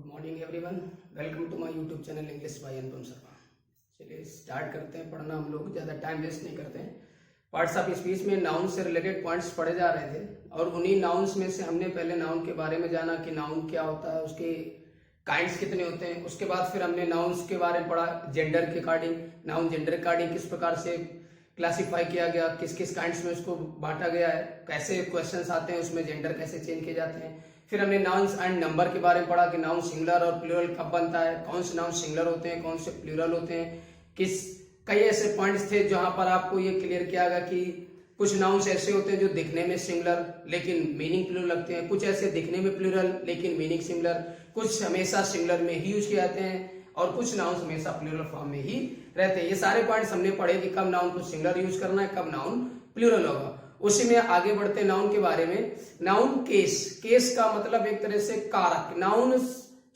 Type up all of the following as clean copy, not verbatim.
Good morning everyone, welcome to my YouTube channel English by Anupam Sharma. चलिए start करते हैं पढ़ना। हम लोग ज़्यादा टाइम वेस्ट नहीं करते हैं। पार्ट्स ऑफ स्पीच में नाउन से रिलेटेड पॉइंट्स पढ़े जा रहे थे और उन्हीं नाउन्स में से हमने पहले नाउन के बारे में जाना कि नाउन क्या होता है, उसके काइंड्स कितने होते हैं। उसके बाद फिर हमने नाउन्स के बारे में पढ़ा, जेंडर के अकॉर्डिंग, नाउन जेंडर अकॉर्डिंग किस प्रकार से क्लासिफाई किया गया, किस किस काइंड्स में उसको बांटा गया है, कैसे क्वेश्चंस आते हैं उसमें जेंडर कैसे चेंज किए जाते हैं। फिर हमने नाउन्स एंड नंबर के बारे में पढ़ा कि नाउन सिंगुलर और प्लूरल कब बनता है, कौन से नाउन सिंगुलर होते हैं, कौन से प्लूरल होते हैं, कई ऐसे पॉइंट्स थे जहां पर आपको ये क्लियर किया गया कि कुछ नाउन्स ऐसे होते हैं जो दिखने में सिंगुलर लेकिन मीनिंग प्लूरल लगते हैं, कुछ ऐसे दिखने में प्लूरल लेकिन मीनिंग सिंगुलर, कुछ हमेशा सिंगुलर में ही यूज किए जाते हैं और कुछ नाउन्स हमेशा प्लूरल फॉर्म में ही रहते हैं। ये सारे पॉइंट्स हमने पढ़े कि कब नाउन को सिंगुलर यूज करना है, कब नाउन प्लूरल होगा। उसी में आगे बढ़ते नाउन के बारे में। नाउन केस का मतलब एक तरह से कारक, नाउन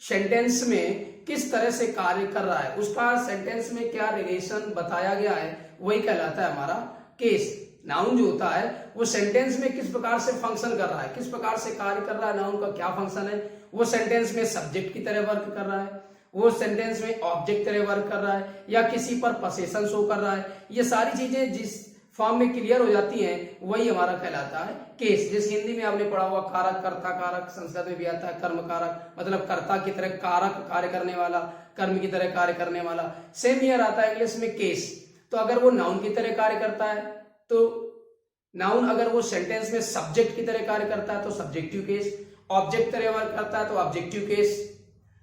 सेंटेंस में किस तरह से कार्य कर रहा है, उसका सेंटेंस में क्या रिलेशन बताया गया है, वही कहलाता है हमारा केस। नाउन जो होता है वो सेंटेंस में किस प्रकार से फंक्शन कर रहा है, किस प्रकार से कार्य कर रहा है, नाउन का क्या फंक्शन है, वो सेंटेंस में सब्जेक्ट की तरह वर्क कर रहा है, वो सेंटेंस में ऑब्जेक्ट तरह वर्क कर रहा है या किसी पर पोसेशन शो कर रहा है। ये सारी चीजें जिस फॉर्म में क्लियर हो जाती हैं वही हमारा कहलाता है केस। जैसे हिंदी में आपने पढ़ा हुआ कारक, कर्ता कारक, संस्कृत में भी आता है कर्म कारक, मतलब कर्ता की तरह कारक कार्य करने वाला, कर्म की तरह कार्य करने वाला। सेम ईयर आता है इंग्लिश में केस। तो अगर वो नाउन की तरह कार्य करता है तो नाउन, अगर वो सेंटेंस में सब्जेक्ट की तरह कार्य करता है तो सब्जेक्टिव केस, ऑब्जेक्ट तरह वर्क करता है तो ऑब्जेक्टिव केस,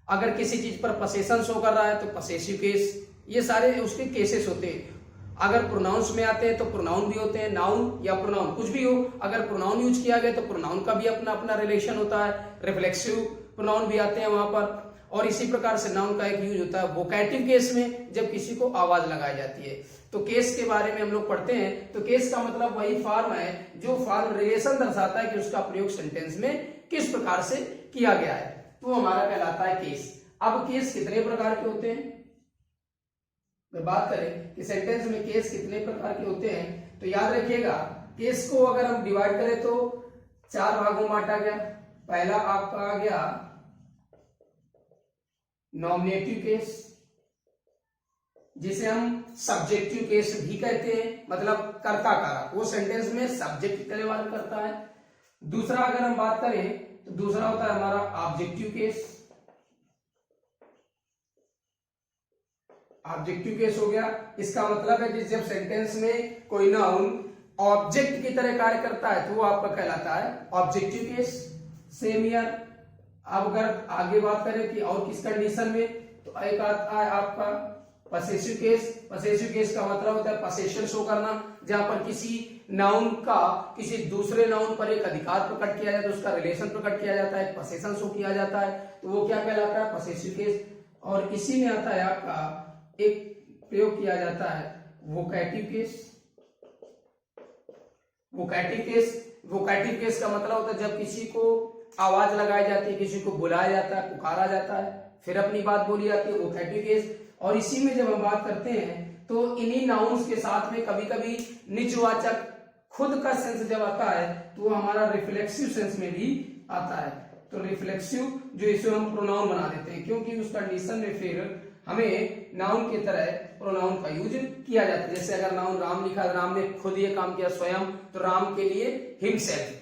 अगर किसी चीज पर पोसेशन शो कर रहा है तो पोसेसिव केस। ये सारे उसके केसेस होते हैं। अगर प्रोनाउंस में आते हैं तो प्रोनाउन भी होते हैं, नाउन या प्रोनाउन कुछ भी हो, अगर प्रोनाउन यूज किया गया तो प्रोनाउन का भी अपना अपना रिलेशन होता है, रिफ्लेक्सिव प्रोनाउन भी आते हैं वहां पर। और इसी प्रकार से नाउन का एक यूज होता है वोकैटिव केस में, जब किसी को आवाज लगाई जाती है। तो केस के बारे में हम लोग पढ़ते हैं। तो केस का मतलब वही फॉर्म है जो फॉर्म रिलेशन दर्शाता है कि उसका प्रयोग सेंटेंस में किस प्रकार से किया गया है, तो हमारा कहलाता है केस। अब केस कितने प्रकार के होते हैं, बात करें कि सेंटेंस में केस कितने प्रकार के होते हैं तो याद रखिएगा, केस को अगर हम डिवाइड करें तो 4 भागों में बांटा गया। पहला आपका आ गया नॉमिनेटिव केस, जिसे हम सब्जेक्टिव केस भी कहते हैं, मतलब कर्ता कारक, वो सेंटेंस में सब्जेक्ट की तरह वर्क करता है। दूसरा अगर हम बात करें तो दूसरा होता है हमारा ऑब्जेक्टिव केस। ऑब्जेक्टिव केस हो गया, इसका मतलब है कि जब सेंटेंस में कोई नाउन ऑब्जेक्ट की तरह कार्य करता है तो वो आपका कहलाता है ऑब्जेक्टिव केस। Same year. अब अगर आगे बात करें कि और किस कंडीशन में, तो एक आता है आपका पोसेसिव केस। पोसेसिव केस का मतलब होता है पोसेशन शो करना, जहां पर किसी नाउन का किसी दूसरे नाउन पर एक अधिकार प्रकट किया जाता है, उसका रिलेशन प्रकट किया जाता है, पोसेशन शो किया जाता है, तो वो क्या कहलाता है पोसेसिव केस। और इसी में आता है आपका एक प्रयोग किया जाता है वोकैटिव केस। वोकैटिव केस का मतलब होता है जब किसी को आवाज लगाई जाती है, किसी को बुलाया जाता है, पुकारा जाता है, फिर अपनी बात बोली जाती है, वोकैटिव केस। और इसी में जब हम बात करते हैं तो इन्हीं नाउन्स के साथ में कभी कभी निजवाचक खुद का सेंस जब आता है तो वो हमारा रिफ्लेक्सिव सेंस में भी आता है। तो रिफ्लेक्सिव जो इसे हम प्रोनाउन बना देते हैं, क्योंकि उस कंडीशन में फिर हमें नाउन की तरह प्रोनाउन का यूज किया जाता है। जैसे अगर नाउन राम लिखा, राम ने खुद ये काम किया स्वयं, तो राम के लिए हिमसेल्फ,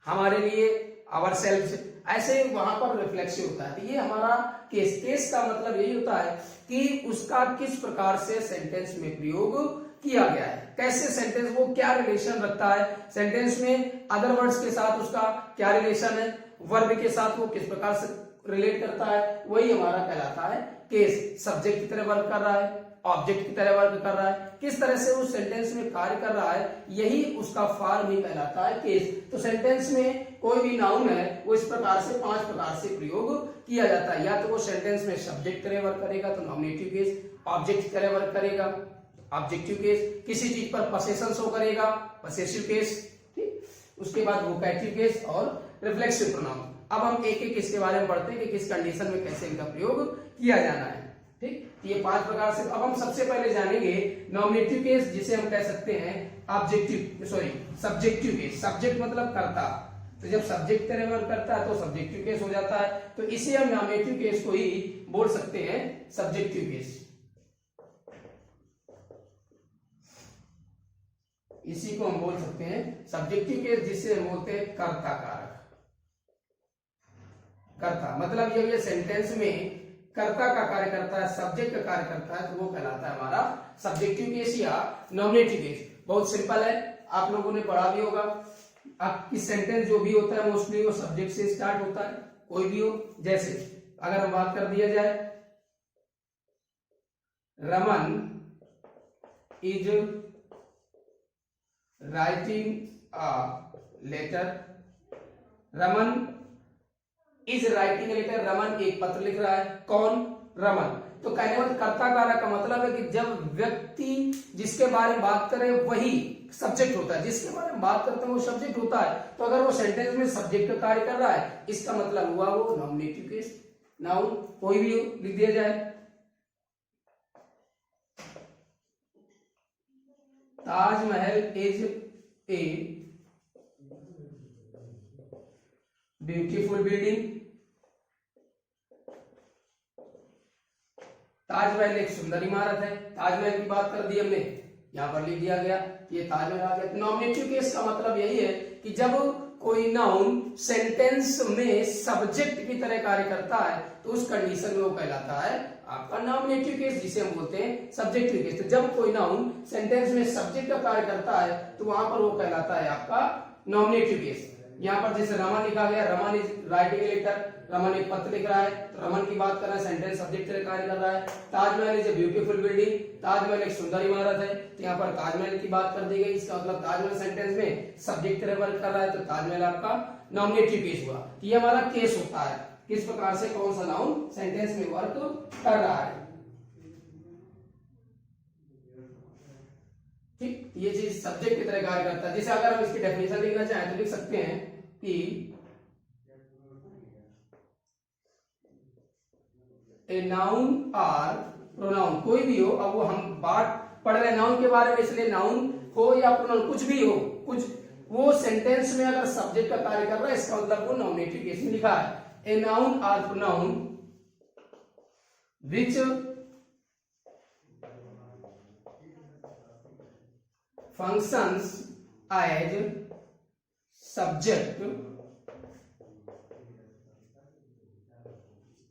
हमारे लिए आवर सेल्फ, ऐसे वहां पर रिफ्लेक्सिव होता है। तो ये हमारा केस का मतलब यही होता है कि उसका किस प्रकार से सेंटेंस में प्रयोग किया गया है, कैसे सेंटेंस, वो क्या रिलेशन रखता है सेंटेंस में, अदर वर्ड्स के साथ उसका क्या रिलेशन है, वर्ब के साथ वो किस प्रकार से रिलेट करता है, वही हमारा कहलाता है केस। सब्जेक्ट की तरह वर्क कर रहा है, ऑब्जेक्ट की तरह वर्क कर रहा है, किस तरह से उस सेंटेंस में कार्य कर रहा है, यही उसका फॉर्म ही कहलाता है केस। तो सेंटेंस में कोई भी नाउन है वो इस प्रकार से 5 प्रकार से प्रयोग किया जाता है। या तो वो सेंटेंस में सब्जेक्ट तरह वर्क करेगा तो नॉमिनेटिव केस, ऑब्जेक्ट की तरह वर्क करेगा ऑब्जेक्टिव केस, किसी चीज पर पोसेशन शो करेगा पोसेसिव केस, ठीक। उसके बाद वोकैटिव केस और रिफ्लेक्सिव प्रोनाउन। अब हम एक एक इसके बारे में पढ़ते हैं कि किस कंडीशन में कैसे इनका प्रयोग किया जाना है, ठीक। ये 5 प्रकार से। अब हम सबसे पहले जानेंगे नॉमिनेटिव केस, जिसे हम कह सकते हैं सब्जेक्टिव केस। सब्जेक्ट मतलब कर्ता, तो जब सब्जेक्ट की तरह वर्क करता है तो सब्जेक्टिव केस हो जाता है, तो इसे हम नॉमिनेटिव केस को ही बोल सकते हैं सब्जेक्टिव केस। इसी को हम बोल सकते हैं सब्जेक्टिव केस, जिसे हम बोलते हैं कर्ता कारक। कर्ता मतलब जब ये सेंटेंस में कर्ता का कार्य करता है, सब्जेक्ट का कार्य करता है, तो वो कहलाता है हमारा सब्जेक्टिव केस या नॉमिनेटिव केस। बहुत सिंपल है, आप लोगों ने पढ़ा भी होगा। आपकी सेंटेंस जो भी होता है मोस्टली वो सब्जेक्ट से स्टार्ट होता है, कोई भी हो। जैसे अगर हम बात कर दिया जाए, Raman is writing a letter, Raman is writing a letter, Raman एक पत्र लिख रहा है। कौन? रमन। तो कहने वाले कर्ता कारक का मतलब है कि जब व्यक्ति जिसके बारे में बात करे वही सब्जेक्ट होता है, जिसके बारे में बात करते हैं वो सब्जेक्ट होता है। तो अगर वो सेंटेंस में सब्जेक्ट का कार्य कर रहा है, इसका मतलब हुआ वो नॉमिनेटिव केस। नाउन कोई भी लिख दिया जाए, Taj Mahal is a beautiful building, Taj Mahal एक सुंदर इमारत है। ताजमहल की बात कर दी हमने, यहां पर लिख दिया गया कि ये ताजमहल आ गया। नॉमिनेटिव केस का मतलब यही है कि जब कोई नाउन सेंटेंस में सब्जेक्ट की तरह कार्य करता है तो उस कंडीशन में वो कहलाता है आपका नॉमिनेटिव केस, जिसे हम बोलते हैं सब्जेक्टिव केस। तो जब कोई नाउन सेंटेंस में सब्जेक्ट का कार्य करता है तो वहां पर वो कहलाता है आपका नॉमिनेटिव केस। यहाँ पर जैसे रमन लिखा गया, Raman is writing a letter, Raman एक पत्र लिख रहा है, तो रमन की बात कर रहा है, सेंटेंस सब्जेक्ट से कार्य कर रहा है। Taj Mahal is a beautiful building, Taj Mahal एक सुंदर इमारत है, तो यहाँ पर ताजमहल की बात कर दी गई। इसका मतलब ताजमहल सेंटेंस में सब्जेक्ट तरह वर्क कर रहा है, तो ताजमहल आपका नॉमिनेटिव केस हुआ। तो ये हमारा केस होता है, किस प्रकार से कौन सा नाउन सेंटेंस में वर्क कर रहा है। ठीक, ये चीज सब्जेक्ट की तरह कार्य करता है। जैसे अगर हम इसकी डेफिनेशन लिखना चाहें तो लिख सकते हैं कि ए नाउन आर प्रोनाउन, कोई भी हो, अब वो हम बात पढ़ रहे हैं नाउन के बारे में, इसलिए नाउन हो या प्रोनाउन कुछ भी हो, कुछ वो सेंटेंस में अगर सब्जेक्ट का कार्य कर रहा है, इसका मतलब वो नॉमिनेटिव केस में लिखा है। A noun or pronoun which functions as subject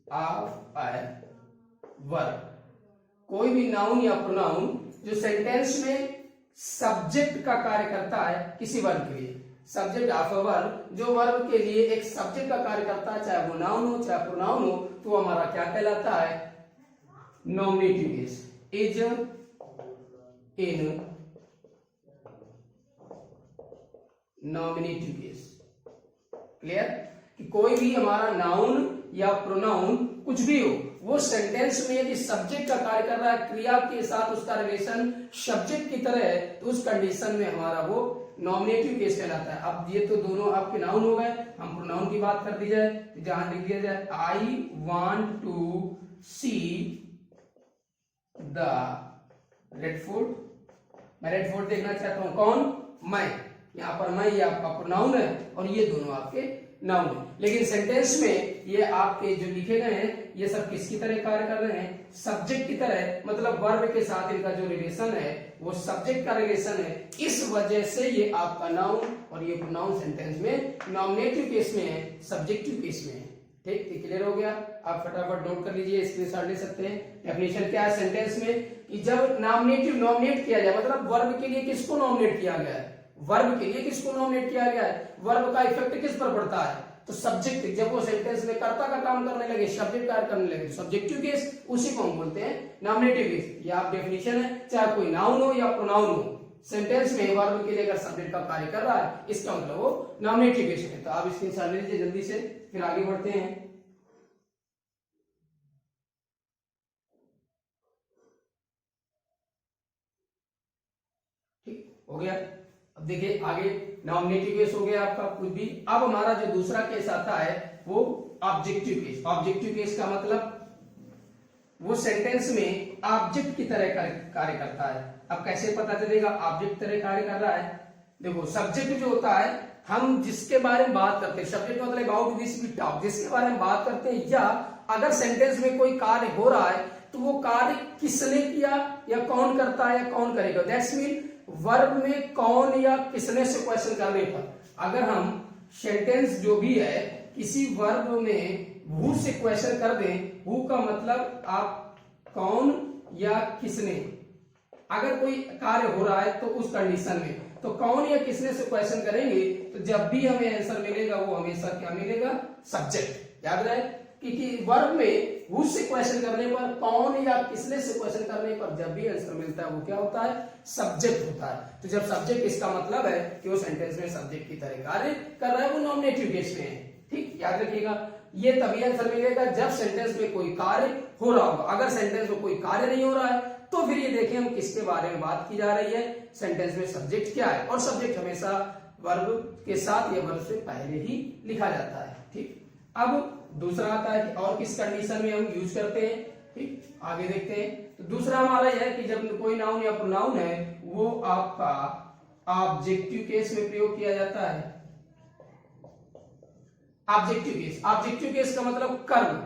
of a verb, कोई भी नाउन या प्रोनाउन जो सेंटेंस में सब्जेक्ट का कार्य करता है किसी वर्ब के लिए, सब्जेक्ट ऑफ अ वर्ब, जो वर्ब के लिए एक सब्जेक्ट का कार्य करता है, चाहे वो नाउन हो चाहे प्रोनाउन हो, तो हमारा क्या कहलाता है? Nominative case. Is in nominative case. Clear? कि कोई भी हमारा नाउन या प्रोनाउन कुछ भी हो, वो सेंटेंस में यदि सब्जेक्ट का कार्य कर रहा है, क्रिया के साथ उसका रिलेशन सब्जेक्ट की तरह है, तो उस कंडीशन में हमारा वो नॉमिनेटिव केस कहलाता है। अब ये तो दोनों आपके नाउन हो गए, हम प्रोनाउन की बात कर दी जाए तो जहां लिख दिया जाए I want to see the Red Fort, मैं रेड फोर्ट देखना चाहता हूं। कौन? मैं। यहाँ पर मैं ये आपका प्रोनाउन है और ये दोनों आपके नाउन है, लेकिन सेंटेंस में ये आपके जो लिखे गए हैं ये सब किसकी तरह कार्य कर रहे हैं? सब्जेक्ट की तरह, मतलब वर्ब के साथ इनका जो रिलेशन है वो सब्जेक्ट का रिलेशन है। इस वजह से ये आपका नाउन और ये प्रोनाउन सेंटेंस में नॉमिनेटिव केस में है, सब्जेक्टिव केस में है। ठीक, क्लियर हो गया? आप फटाफट नोट कर लीजिए, स्क्रीनशॉट ले सकते हैं। डेफिनेशन क्या है सेंटेंस में कि जब नॉमिनेटिव नॉमिनेट किया जाए, मतलब वर्ब के लिए किसको नॉमिनेट किया गया है, वर्ब के लिए किसको नॉमिनेट किया गया है, वर्ब का इफेक्ट किस पर पड़ता है? तो सब्जेक्ट। जब वो सेंटेंस में कर्ता का काम करने लगे, सब्जेक्ट कार्य करने लगे, तो सब्जेक्टिव केस, उसी को हम बोलते हैं नॉमिनेटिव केस। ये आप डेफिनेशन है, चाहे कोई नाउन हो या प्रोनाउन हो, सेंटेंस में वर्ब के लिए अगर सब्जेक्ट का कार्य कर रहा है, इसका मतलब वो नॉमिनेटिव केस है। तो आप स्क्रीनशॉट ले लीजिए जल्दी से, फिर आगे बढ़ते हैं। ठीक हो गया? अब देखिए आगे, नॉमिनेटिव केस हो गया आपका कुछ भी। अब हमारा जो दूसरा केस आता है वो ऑब्जेक्टिव केस। ऑब्जेक्टिव केस का मतलब वो सेंटेंस में ऑब्जेक्ट की तरह कार्य करता है। अब कैसे पता चलेगा ऑब्जेक्ट तरह कार्य कर रहा है? देखो सब्जेक्ट जो होता है, हम जिसके बारे में बात करते हैं, सब्जेक्ट मतलब अबाउट दिस वी टॉक, जिसके बारे में बात करते हैं, या अगर सेंटेंस में कोई कार्य हो रहा है तो वो कार्य किसने किया या कौन करता है या कौन करेगा। दैट्स मीन वर्ब में कौन या किसने से क्वेश्चन करने पर अगर हम सेंटेंस जो भी है किसी वर्ब में हु से क्वेश्चन कर दें, हु का मतलब आप कौन या किसने, अगर कोई कार्य हो रहा है तो उस कंडीशन में तो कौन या किसने से क्वेश्चन करेंगे तो जब भी हमें आंसर मिलेगा वो हमेशा क्या मिलेगा, सब्जेक्ट। याद रहे कि वर्ब में हु से क्वेश्चन करने पर, कौन या किसने से क्वेश्चन करने पर जब भी आंसर मिलता है वो क्या होता है, सब्जेक्ट होता है। तो जब सब्जेक्ट, इसका मतलब है कि वो सेंटेंस में सब्जेक्ट की तरह कार्य कर रहा है, वो नॉमिनेटिव केस में है। ठीक, याद रखिएगा, ये तभी आंसर मिलेगा जब सेंटेंस में कोई कार्य हो रहा होगा। अगर सेंटेंस में कोई कार्य नहीं हो रहा है तो फिर ये देखें हम किसके बारे में बात की जा रही है, सेंटेंस में सब्जेक्ट क्या है, और सब्जेक्ट हमेशा वर्ब के साथ या वर्ब से पहले ही लिखा जाता है। ठीक, अब दूसरा आता है कि और किस कंडीशन में हम यूज करते हैं। ठीक, आगे देखते हैं। तो दूसरा हमारा यह है कि जब कोई नाउन या प्रोनाउन है वो आपका ऑब्जेक्टिव केस में प्रयोग किया जाता है। ऑब्जेक्टिव केस, ऑब्जेक्टिव केस का मतलब कर्म।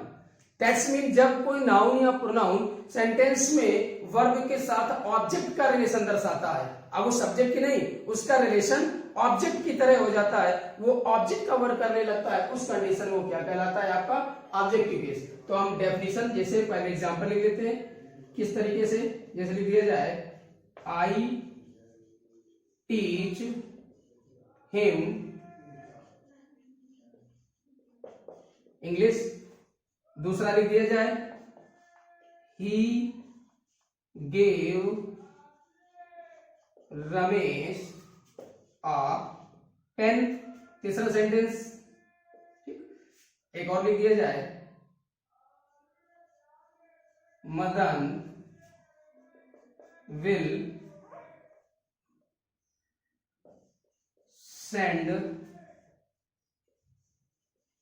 दैट्स मीन जब कोई नाउन या प्रोनाउन सेंटेंस में वर्ब के साथ ऑब्जेक्ट का रिलेशन दर्शाता है, अब वो सब्जेक्ट की नहीं, उसका रिलेशन ऑब्जेक्ट की तरह हो जाता है, वो ऑब्जेक्ट का वर्क करने लगता है, उस कंडीशन में वो क्या कहलाता है, आपका ऑब्जेक्टिव केस। तो हम डेफिनेशन जैसे पहले एग्जांपल लिख लेते हैं, किस तरीके से, जैसे लिख दिया जाए आई टीच हिम इंग्लिश। दूसरा लिख दिया जाए he gave Ramesh a pen. तीसरा सेंटेंस, एक और लिख दिया जाए Madan will send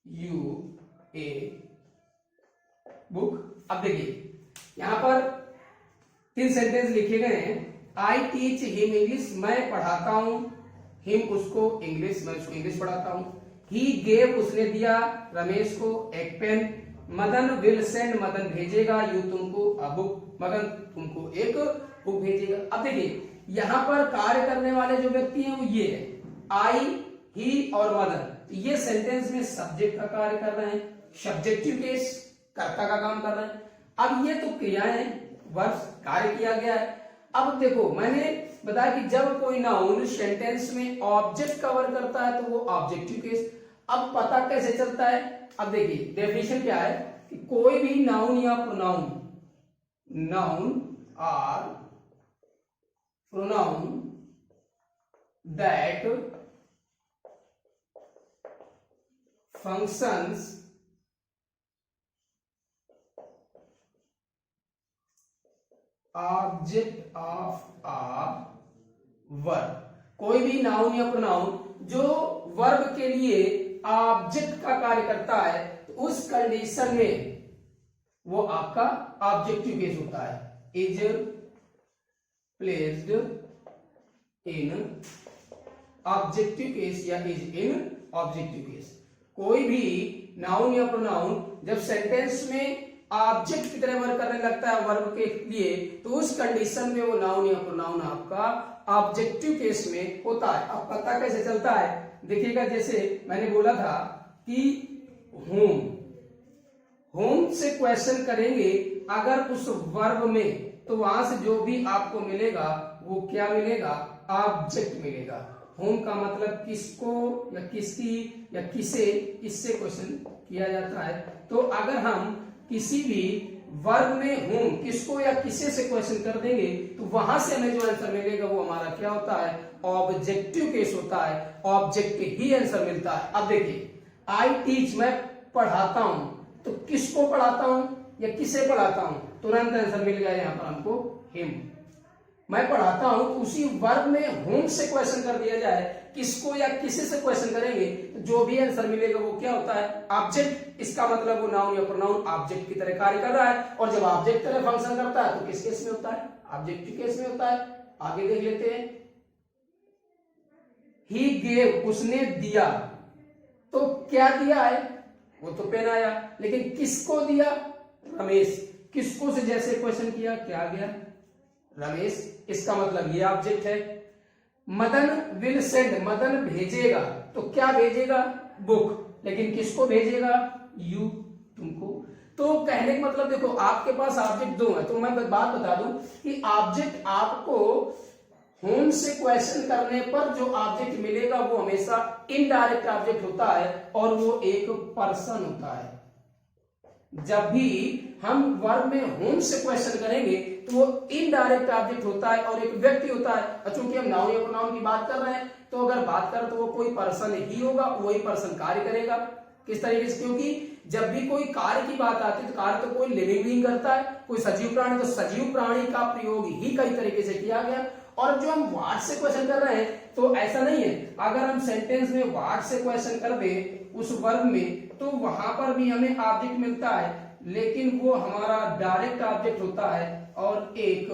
you a book. अब देखिए यहां पर 3 सेंटेंस लिखे गए हैं। आई टीच हिम इंग्लिश, मैं पढ़ाता हूं, हिम उसको इंग्लिश, मैं उसको इंग्लिश पढ़ाता हूं। ही गेव, उसने दिया रमेश को एक pen. Madan will send, Madan भेजेगा यू तुमको अ बुक, मदन तुमको एक बुक भेजेगा। अब देखिए यहां पर कार्य करने वाले जो व्यक्ति हैं वो ये है आई, ही और मदन। ये सेंटेंस में सब्जेक्ट का कार्य कर रहे हैं, सब्जेक्टिव केस कर्ता का काम कर रहे हैं। अब ये तो क्रियाएं, वर्ब, कार्य किया गया है। अब देखो मैंने बताया कि जब कोई नाउन सेंटेंस में ऑब्जेक्ट का वर्क करता है तो वो ऑब्जेक्टिव केस। अब पता कैसे चलता है, अब देखिए डेफिनेशन क्या है कि कोई भी नाउन या pronoun, noun or pronoun that functions object of a verb. कोई भी नाउन या प्रोनाउन जो वर्ब के लिए ऑब्जेक्ट का कार्य करता है तो उस कंडीशन में वो आपका ऑब्जेक्टिव केस होता है। Is placed in objective case या इज इन ऑब्जेक्टिव केस। कोई भी नाउन या प्रोनाउन जब सेंटेंस में ऑब्जेक्ट की तरह वर्क करने लगता है वर्ब के लिए तो उस कंडीशन में वो नाउन या प्रोनाउन आपका ऑब्जेक्टिव केस में होता है। अब पता कैसे चलता है, देखिएगा जैसे मैंने बोला था कि होम, होम से क्वेश्चन करेंगे अगर उस वर्ब में तो वहां से जो भी आपको मिलेगा वो क्या मिलेगा, ऑब्जेक्ट मिलेगा। होम का मतलब किसको या किसकी या किसे, इससे क्वेश्चन किया जाता है। तो अगर हम किसी भी वर्ब में होम, किसको या किसे से क्वेश्चन कर देंगे तो वहां से हमें जो आंसर मिलेगा वो हमारा क्या होता है, ऑब्जेक्टिव केस होता है, ऑब्जेक्ट ही आंसर मिलता है। अब देखिए आई टीच, मैं पढ़ाता हूं, तो किसको पढ़ाता हूं या किसे पढ़ाता हूं, तुरंत आंसर मिल गया यहां पर हमको हिम। मैं पढ़ाता हूं तो उसी वर्ब में होम से क्वेश्चन कर दिया जाए, किसको या किसे से क्वेश्चन करेंगे तो जो भी आंसर मिलेगा वो क्या होता है, ऑब्जेक्ट। इसका मतलब वो नाउन या प्रोनाउन ऑब्जेक्ट की तरह कार्य कर रहा है, और जब ऑब्जेक्ट तरह फंक्शन करता है तो किस केस में होता है, ऑब्जेक्टिव केस में होता है। आगे देख लेते हैं, ही गेव, उसने दिया, तो क्या दिया है, वो तो पेन आया, लेकिन किसको दिया, रमेश। किसको से जैसे क्वेश्चन किया, क्या आ गया, रमेश। इसका मतलब ये ऑब्जेक्ट है। मदन विल सेंड, मदन भेजेगा, तो क्या भेजेगा, बुक, लेकिन किसको भेजेगा, यू, तुमको। तो कहने का मतलब देखो, आपके पास ऑब्जेक्ट दो है, तो मैं बात बता दूं कि ऑब्जेक्ट आपको होम से क्वेश्चन करने पर जो ऑब्जेक्ट मिलेगा वो हमेशा इनडायरेक्ट ऑब्जेक्ट होता है, और वो एक पर्सन होता है। जब भी हम वर्ब में होम से क्वेश्चन करेंगे तो वो इनडायरेक्ट ऑब्जेक्ट होता है और एक व्यक्ति होता है। और चूंकि हम नाउन या प्रोनाउन की बात कर रहे हैं, तो अगर बात करें तो वो कोई पर्सन ही होगा, वही पर्सन कार्य करेगा। किस तरीके से, क्योंकि जब भी कोई कार्य की बात आती है तो कार्य तो कोई लिविंग बीइंग करता है, कोई सजीव प्राणी, तो सजीव प्राणी का प्रयोग ही कई तरीके से किया गया। और जो हम व्हाट से क्वेश्चन कर रहे हैं तो ऐसा नहीं है, अगर हम सेंटेंस में व्हाट से क्वेश्चन कर दे उस वर्ब में, तो वहां पर भी हमें ऑब्जेक्ट मिलता है, लेकिन वो हमारा डायरेक्ट ऑब्जेक्ट होता है और एक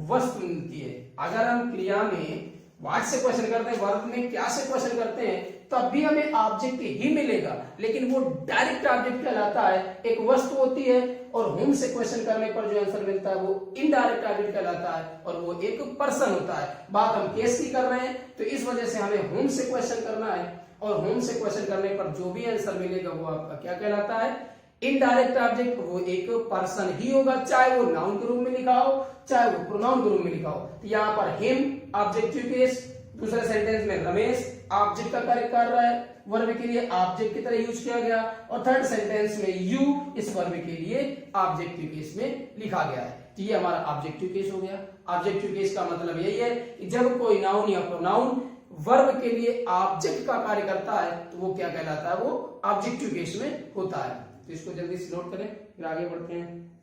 वस्तु मिलती है। अगर हम क्रिया में व्हाट से क्वेश्चन करते हैं, वर्ब में क्या से क्वेश्चन करते हैं, तब भी हमें ऑब्जेक्ट ही मिलेगा, लेकिन वो डायरेक्ट ऑब्जेक्ट कहलाता है, एक वस्तु होती है। और होम से क्वेश्चन करने पर जो आंसर मिलता है वो इनडायरेक्ट ऑब्जेक्ट कहलाता है, और वो एक पर्सन होता है। बात हम केस की कर रहे हैं, तो इस वजह से हमें होम से क्वेश्चन करना है, और होम से क्वेश्चन करने पर जो भी आंसर मिलेगा वो आपका क्या कहलाता है, इनडायरेक्ट ऑब्जेक्ट, वो एक पर्सन ही होगा, चाहे वो नाउन के रूप में लिखा हो, चाहे वो प्रोनाउन के रूप में लिखा हो। तो यहाँ पर हिम ऑब्जेक्टिव केस, दूसरे सेंटेंस में रमेश ऑब्जेक्ट का कार्य कर रहा है, वर्ब के लिए ऑब्जेक्ट की तरह यूज किया गया, और थर्ड सेंटेंस में यू इस वर्ब के लिए ऑब्जेक्टिव केस में लिखा गया है। तो ये हमारा ऑब्जेक्टिव केस हो गया। ऑब्जेक्टिव केस का मतलब यही है कि जब कोई नाउन या प्रोनाउन वर्ब के लिए ऑब्जेक्ट का कार्य करता है तो वो क्या कहलाता है, वो ऑब्जेक्टिव केस में होता है। तो इसको जल्दी से नोट करें, फिर आगे बढ़ते हैं।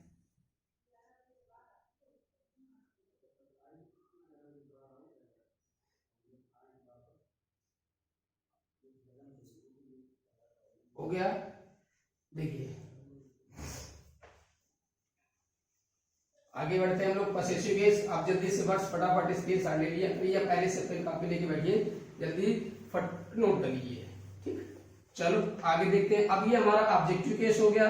हो गया, देखिए आगे बढ़ते हैं हम लोग। पसेसिव केस, आप जल्दी से वर्ड्स फटाफट स्क्रीन शॉट ले लिए, या पहले से पेन कॉपी लेके बैठिए, जल्दी फट नोट कर लीजिए, ठीक। चलो आगे देखते हैं। अब ये हमारा ऑब्जेक्टिव केस हो गया।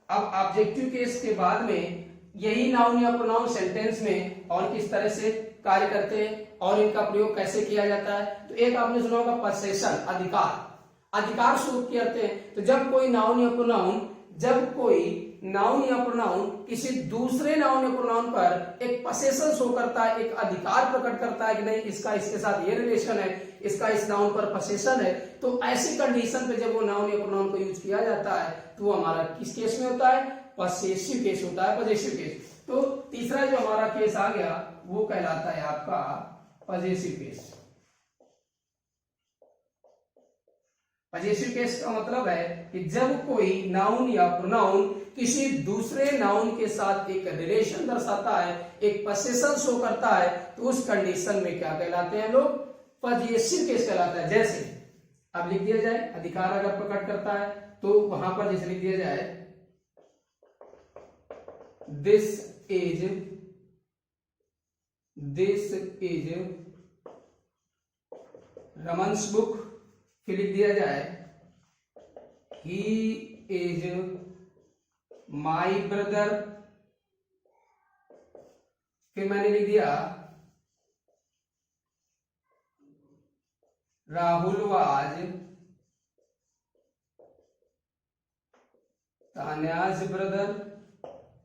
अब ऑब्जेक्टिव केस के बाद में यही नाउन या प्रोनाउन सेंटेंस में और किस तरह से कार्य करते हैं और इनका प्रयोग कैसे किया जाता है। तो एक आपने सुना होगा पसेशन, अधिकार, अधिकार शो करते हैं। तो जब कोई नाउन या प्रोनाउन किसी दूसरे नाउन या प्रोनाउन पर एक पसेशन शो करता है, एक अधिकार प्रकट करता है कि नहीं इसका इसके साथ ये रिलेशन है, इसका इस नाउन पर पसेशन है, तो ऐसी कंडीशन पे जब वो नाउन या प्रोनाउन को यूज किया जाता है तो वो हमारा किस केस में होता है, पसेसिव केस होता है, पजेसिव केस। तो तीसरा जो हमारा केस आ गया वो कहलाता है आपका पजेसिव केस। पजेसिव केस का मतलब है कि जब कोई नाउन या प्रोनाउन किसी दूसरे नाउन के साथ एक रिलेशन दर्शाता है, एक पसेशन शो करता है, तो उस कंडीशन में क्या कहलाते हैं लोग, पजेसिव केस कहलाता है। जैसे अब लिख दिया जाए, अधिकार अगर प्रकट करता है तो वहां पर जैसे लिख दिया जाए दिस इज रमन्स बुक, फिर लिख दिया जाए ही इज माई ब्रदर, फिर मैंने लिख दिया राहुल वाज तान्याज ब्रदर,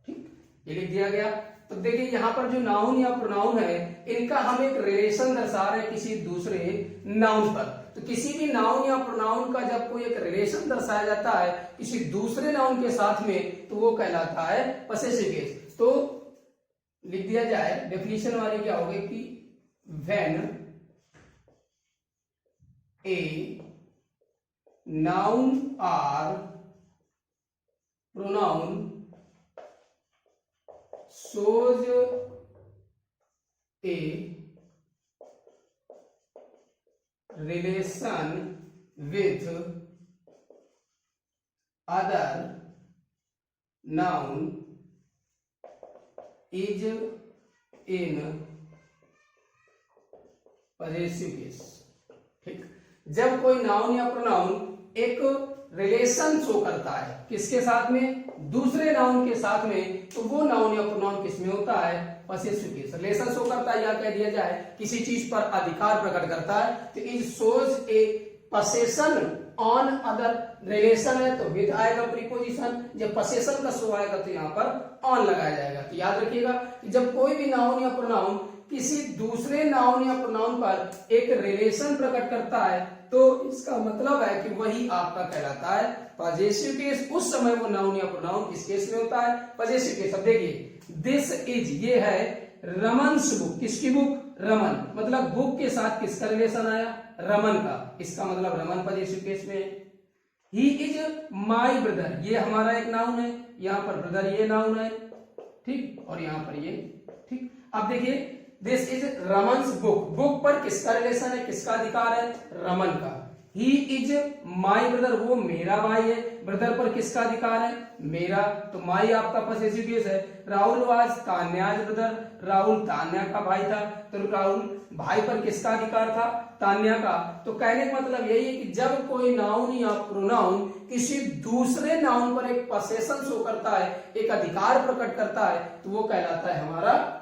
ठीक, ये लिख दिया गया। तो देखिए यहां पर जो नाउन या प्रोनाउन है इनका हम एक रिलेशन दर्शा रहे हैं किसी दूसरे नाउन पर। तो किसी भी नाउन या प्रोनाउन का जब कोई एक रिलेशन दर्शाया जाता है किसी दूसरे नाउन के साथ में, तो वो कहलाता है पसेसिव केस। तो लिख दिया जाए, डेफिनेशन वाली क्या होगी कि व्हेन ए नाउन और pronoun shows a relation with other noun is in possessive case, ठीक। जब कोई नाउन या प्रोनाउन एक रिलेशन शो करता है किसके साथ में, दूसरे नाउन के साथ में, तो वो नाउन या प्रोनाउन किसमें होता है, पजेसिव केस। रिलेशन शो करता है या कह दिया जाए किसी चीज पर अधिकार प्रकट करता है, तो it shows A possession on other relation है तो विद आएगा प्रीपोजिशन, जब पोसेशन का शो आएगा तो यहाँ पर ऑन लगाया जाएगा। तो याद रखिएगा कि जब कोई भी नाउन या प्रोनाउन किसी दूसरे नाउन या प्रोनाउन पर एक रिलेशन प्रकट करता है तो इसका मतलब है कि वही आपका कहलाता है पजेसिव केस। उस समय वो नाउन या प्रोनाउन किस केस में होता है, पजेसिव केस। अब देखिए दिस इज, ये है रमन्स बुक, किसकी बुक, रमन, मतलब बुक के साथ किसका रिलेशन आया, रमन का, इसका मतलब रमन पजेसिव केस में है। ही इज माई ब्रदर, ये हमारा एक नाउन है, यहाँ पर ब्रदर ये नाउन है, ठीक, और यहाँ पर ये, ठीक। अब देखिए दिस इज रमन्स बुक, बुक पर किसका रिलेशन है, किसका अधिकार है, रमन का। ही इज माई ब्रदर, वो मेरा भाई है, ब्रदर पर किसका अधिकार है, मेरा, तो माई आपका पजेसिव केस है। राहुल वाज तान्याज ब्रदर, राहुल तान्या का भाई था, तो राहुल भाई पर किसका अधिकार था, तान्या का। तो कहने का मतलब यही है कि जब कोई नाउन या प्रोनाउन किसी दूसरे नाउन पर एक पोसेशन शो करता है, एक अधिकार प्रकट करता है, तो वो कहलाता है हमारा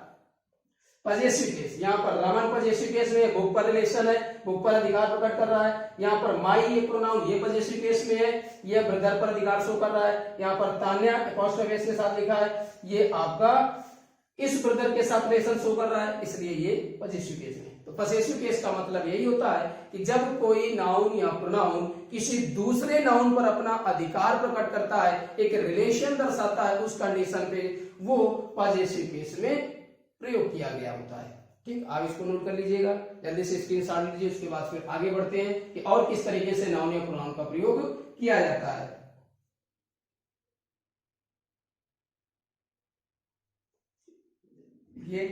पजेसिव केस। यहाँ पर रमन पजेसिव केस में, बुक पर रिलेशन है, बुक पर अधिकार प्रकट कर रहा है। यहाँ पर माई ये प्रोनाउन ये पजेसिव केस में है, ये ब्रदर पर अधिकार शो कर रहा है। यहाँ पर तान्या अपॉस्ट्रोफी एस के साथ लिखा है, ये आपका इस ब्रदर के साथ रिलेशन शो कर रहा है, इसलिए ये पजेसिव केस में। तो पजेसिव केस का मतलब यही होता है कि जब कोई नाउन या प्रोनाउन किसी दूसरे नाउन पर अपना अधिकार प्रकट करता है, एक रिलेशन दर्शाता है, उस कंडीशन पे वो पजेसिव केस में प्रयोग किया गया होता है। ठीक, आप इसको नोट कर लीजिएगा, जल्दी से स्क्रीनशॉट लीजिए, उसके बाद फिर आगे बढ़ते हैं कि और किस तरीके से नाउन या प्रोनाउन का प्रयोग किया जाता है। ये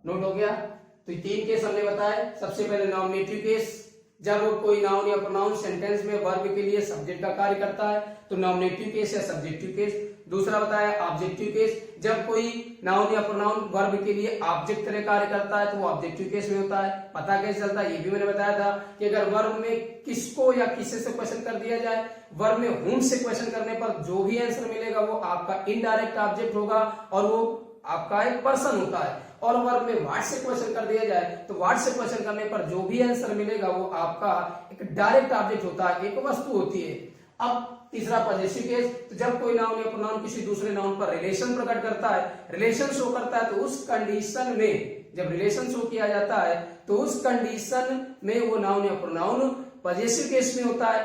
नोट हो गया। तो 3 केस हमने बताए। सबसे पहले नॉमिनेटिव केस, जब कोई नाउन या प्रोनाउन सेंटेंस में वर्ब के लिए सब्जेक्ट का कार्य करता है तो नॉमिनेटिव केस या सब्जेक्टिव केस। दूसरा बताया ऑब्जेक्टिव केस, जब कोई नाउन या प्रोनाउन वर्ब के लिए ऑब्जेक्ट तरह कार्य करता है तो वो ऑब्जेक्टिव केस में होता है। पता कैसे चलता है, ये भी मैंने बताया था कि अगर वर्ब में किसको या किसे से क्वेश्चन कर दिया जाए, वर्ब में हुम से क्वेश्चन करने पर जो भी आंसर मिलेगा वो आपका इनडायरेक्ट ऑब्जेक्ट होगा और वो आपका एक पर्सन होता है। और वर्ब में व्हाट से क्वेश्चन कर दिया जाए तो व्हाट से क्वेश्चन करने पर जो भी आंसर मिलेगा वो आपका एक डायरेक्ट ऑब्जेक्ट होता है, एक वस्तु होती है। अब तीसरा पजेसिव केस, तो जब कोई नाउन या प्रोनाउन किसी दूसरे नाउन पर रिलेशन प्रकट करता है, रिलेशन शो करता है, तो उस कंडीशन में जब रिलेशन शो किया जाता है तो उस कंडीशन में वो नाउन या प्रोनाउन पजेसिव केस में होता है।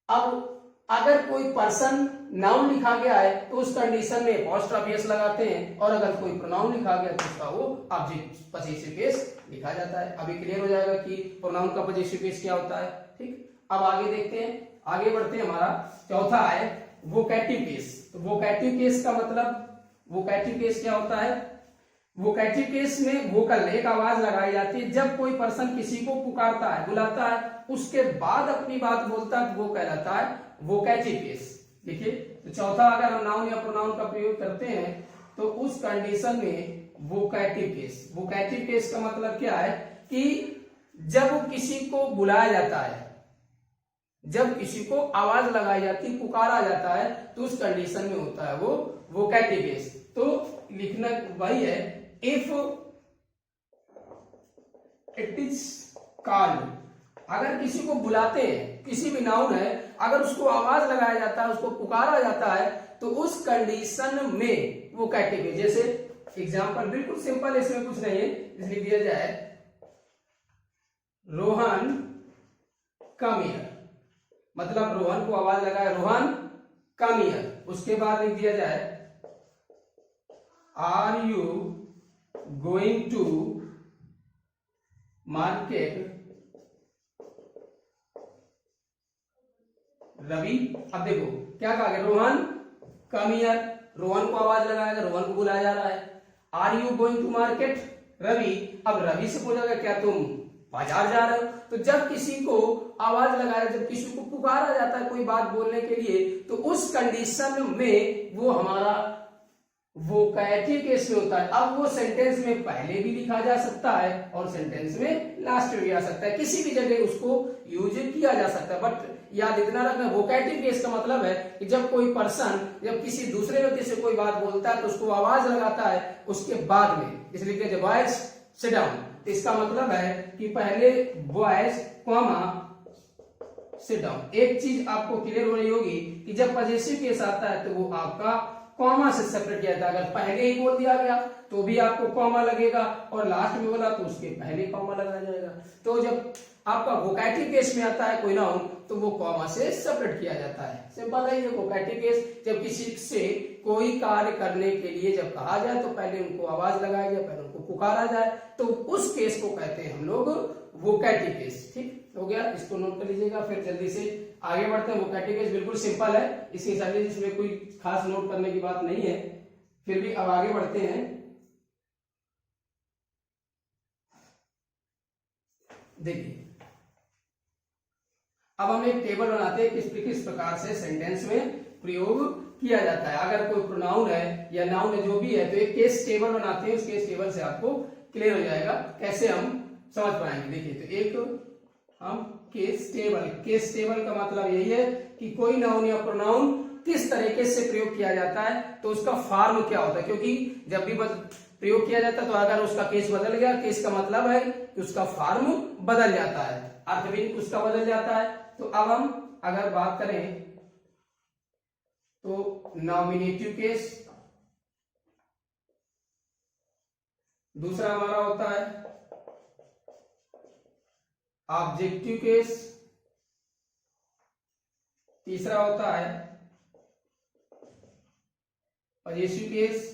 अब अगर कोई पर्सन नाउन लिखा गया है तो उस कंडीशन में अपॉस्ट्रोफी एस लगाते हैं, और अगर कोई प्रोनाउन लिखा गया तो उसका वो ऑब्जेक्ट पजेसिव केस लिखा जाता है। अभी क्लियर हो जाएगा कि प्रोनाउन का पजेसिव केस क्या होता है। ठीक, अब आगे देखते हैं, आगे बढ़ते हैं। हमारा चौथा है वोकैटिव केस। तो वोकैटिव केस का मतलब, वोकैटिव केस क्या होता है, वोकैटिव केस में वोकल एक आवाज लगाई जाती है जब कोई पर्सन किसी को पुकारता है, बुलाता है, उसके बाद अपनी बात बोलता है, वो कहलाता है वोकैटिव केस। देखिए, तो चौथा अगर हम नाउन या प्रोनाउन का प्रयोग करते हैं तो उस कंडीशन में वोकैटिव केस। वोकैटिव केस का मतलब क्या है कि जब किसी को बुलाया जाता है, जब किसी को आवाज लगाई जाती, पुकारा जाता है, तो उस कंडीशन में होता है वो वोकैटिव केस। तो लिखना वही है, इफ इट इज कॉल्ड, अगर किसी को बुलाते हैं, किसी भी नाउन है, अगर उसको आवाज लगाया जाता है, उसको पुकारा जाता है, तो उस कंडीशन में वो वोकैटिव है। जैसे एग्जांपल बिल्कुल सिंपल, इसमें कुछ नहीं है, इसलिए दिया जाए रोहन कम हियर, मतलब रोहन को आवाज लगाए, रोहन कम हियर। उसके बाद लिख दिया जाए are you going to market Ravi. अब देखो क्या कहा गया, रोहन कम हियर, रोहन को आवाज लगाया, रोहन को बुलाया जा रहा है। Are you going to market Ravi, अब रवि से पूछा गया क्या तुम बाजार जा रहे हो। तो जब किसी को आवाज लगाया, जब किसी को पुकारा जाता है कोई बात बोलने के लिए, तो उस कंडीशन में वो हमारा वोकैटिव केस में होता है। अब वो सेंटेंस में पहले भी लिखा जा सकता है और सेंटेंस में लास्ट में भी आ सकता है, किसी भी जगह उसको यूज किया जा सकता है। बट याद इतना रखना, वोकैटिव केस का मतलब है कि जब कोई पर्सन जब किसी दूसरे व्यक्ति से कोई बात बोलता है तो उसको आवाज लगाता है उसके बाद में, इसलिए कि बॉयज सिट डाउन, इसका मतलब है कि पहले बॉयज कॉमा सिट डाउन। एक चीज आपको क्लियर हो रही होगी कि जब पॉजेसिव केस आता है तो वो आपका कॉमा से सेपरेट किया जाता है। अगर पहले ही बोल दिया गया तो भी आपको कॉमा लगेगा और लास्ट में बोला तो उसके पहले कॉमा लगाया जाएगा। तो जब आपका वोकैटिव केस में आता है कोई नाउन तो वो कॉमा से सेपरेट किया जाता है। सिंपल है ये वोकैटिव केस। जब किसी से कोई कार्य करने के लिए जब कहा जाए तो पहले उनको आवाज लगाया जाए, पहले उनको पुकारा जाए, तो उस केस को कहते हैं हम लोग वोकैटिव केस। ठीक हो गया, इसको नोट कर लीजिएगा। फिर जल्दी से आगे बढ़ते हैं। वोकैटिव केस बिल्कुल सिंपल है, इसके हिसाब से इसमें कोई खास नोट करने की बात नहीं है। फिर भी अब आगे बढ़ते हैं। देखिए अब हम एक टेबल बनाते हैं किस प्रकार से सेंटेंस में प्रयोग किया जाता है। अगर कोई प्रोनाउन है या नाउन है जो भी है तो एक केस टेबल बनाते हैं। उस केस टेबल से आपको क्लियर हो जाएगा कैसे हम समझ पाएंगे। देखिए तो एक हम केस टेबल का मतलब यही है कि कोई नाउन या प्रोनाउन किस तरीके से प्रयोग किया जाता है तो उसका फॉर्म क्या होता है, क्योंकि जब भी प्रयोग किया जाता है तो अगर उसका केस बदल गया, केस का मतलब है कि उसका फॉर्म बदल जाता है, अर्थ भी उसका बदल जाता है। तो अब हम अगर बात करें तो नॉमिनेटिव केस, दूसरा हमारा होता है ऑब्जेक्टिव केस, तीसरा होता है पॉजेसिव केस,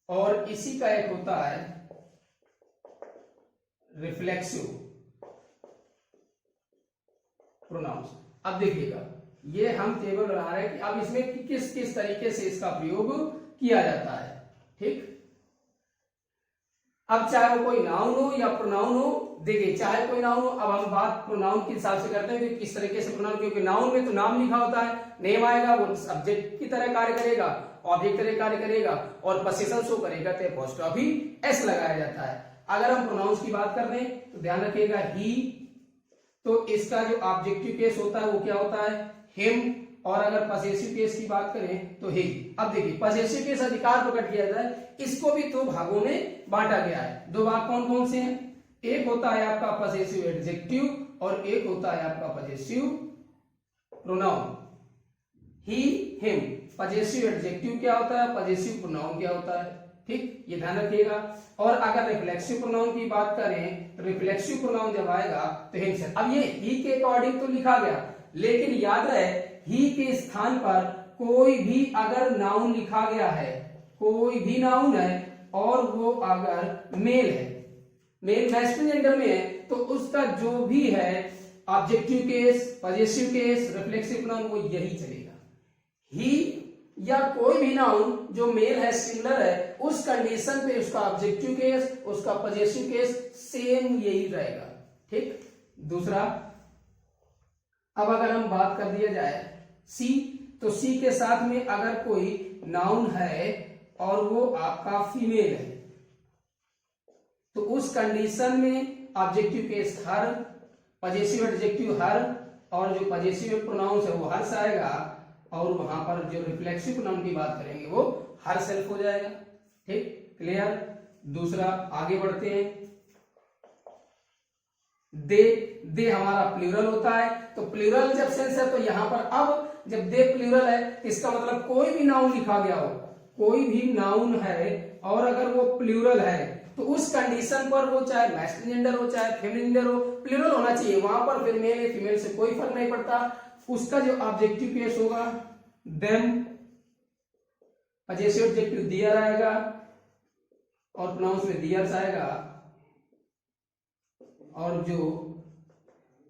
और इसी का एक होता है रिफ्लेक्सिव प्रोनाउंस। अब देखिएगा ये हम टेबल बना रहे हैं कि अब इसमें किस किस तरीके से इसका प्रयोग किया जाता है। ठीक, अब चाहे वो कोई नाउन हो या प्रोनाउन हो, देखिए चाहे कोई नाउन हो, अब हम बात प्रोनाउन के हिसाब से करते हैं कि किस तरीके से प्रोनाउन, क्योंकि नाउन में तो नाम लिखा होता है, नेम आएगा, वो सब्जेक्ट की तरह कार्य करेगा, ऑब्जेक्ट की तरह कार्य करेगा और पोजीशन शो करेगा तो अपोस्ट्रोफी एस लगाया जाता है। अगर हम प्रोनाउंस की बात कर रहे हैं तो ध्यान रखिएगा ही, तो इसका जो ऑब्जेक्टिव केस होता है वो क्या होता है हिम, और अगर पॉसेसिव केस की बात करें तो ही। अब देखिए पॉसेसिव केस अधिकार प्रकट किया जाता है, इसको भी दो भागों में बांटा गया है। दो भाग कौन कौन से हैं, एक होता है आपका पॉसेसिव एडजेक्टिव और एक होता है आपका पॉसेसिव प्रोनाउन। ही हिम, पॉसेसिव एडजेक्टिव क्या होता है, पॉसेसिव प्रोनाउन क्या होता है। ठीक, ये ध्यान रखिएगा। और अगर रिफ्लेक्सिव प्रोनाउन की बात करें तो रिफ्लेक्सिव प्रोनाउन जब आएगा तो हिम से। अब ये ही के अकॉर्डिंग तो लिखा गया, लेकिन याद रहे ही के स्थान पर कोई भी अगर नाउन लिखा गया है, कोई भी नाउन है और वो अगर मेल है, मेल मैस्कुलिन जेंडर में है, तो उसका जो भी है objective case, possessive case, reflexive pronoun वो यही चलेगा। ही या कोई भी नाउन जो मेल है, सिंगुलर है, उस कंडीशन पे उसका ऑब्जेक्टिव केस, उसका पॉसेसिव केस सेम यही रहेगा। ठीक, दूसरा अब अगर हम बात कर दिया जाए सी, तो सी के साथ में अगर कोई नाउन है और वो आपका फीमेल है तो उस कंडीशन में ऑब्जेक्टिव केस हर, पॉसेसिव एडजेक्टिव हर, और जो पॉसेसिव प्रोनाउंस है वो हर से आएगा, और वहां पर जो रिफ्लेक्सिव प्रोनाउन की बात करेंगे वो हर सेल्फ हो जाएगा। ठीक, क्लियर। दूसरा आगे बढ़ते हैं, दे हमारा प्लूरल होता है, तो प्लूरल जब सेंस है तो यहां पर अब जब दे प्लूरल है इसका मतलब कोई भी नाउन लिखा गया हो, कोई भी नाउन है और अगर वो प्लूरल है तो उस कंडीशन पर वो चाहे मैस्कुलिन जेंडर हो चाहे फेमिनिन जेंडर हो, प्लूरल होना चाहिए। वहां पर फिर मेल या फीमेल से कोई फर्क नहीं पड़ता। उसका जो ऑब्जेक्टिव केस होगा देम, पॉसेसिव एडजेक्टिव दियर आएगा और प्रोनाउंस में दियर्स आएगा, और जो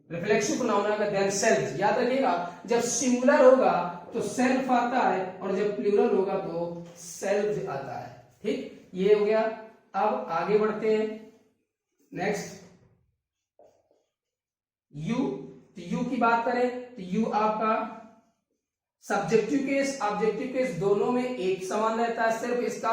रिफ्लेक्सिव प्रोनाउन आएगा देम सेल्फ। याद रखिएगा जब सिंगुलर होगा तो सेल्फ आता है और जब प्लूरल होगा तो सेल्फ आता है। ठीक, ये हो गया। अब आगे बढ़ते हैं नेक्स्ट, यू तो यू की बात करें तो यू आपका सब्जेक्टिव केस ऑब्जेक्टिव केस दोनों में एक समान रहता है, सिर्फ इसका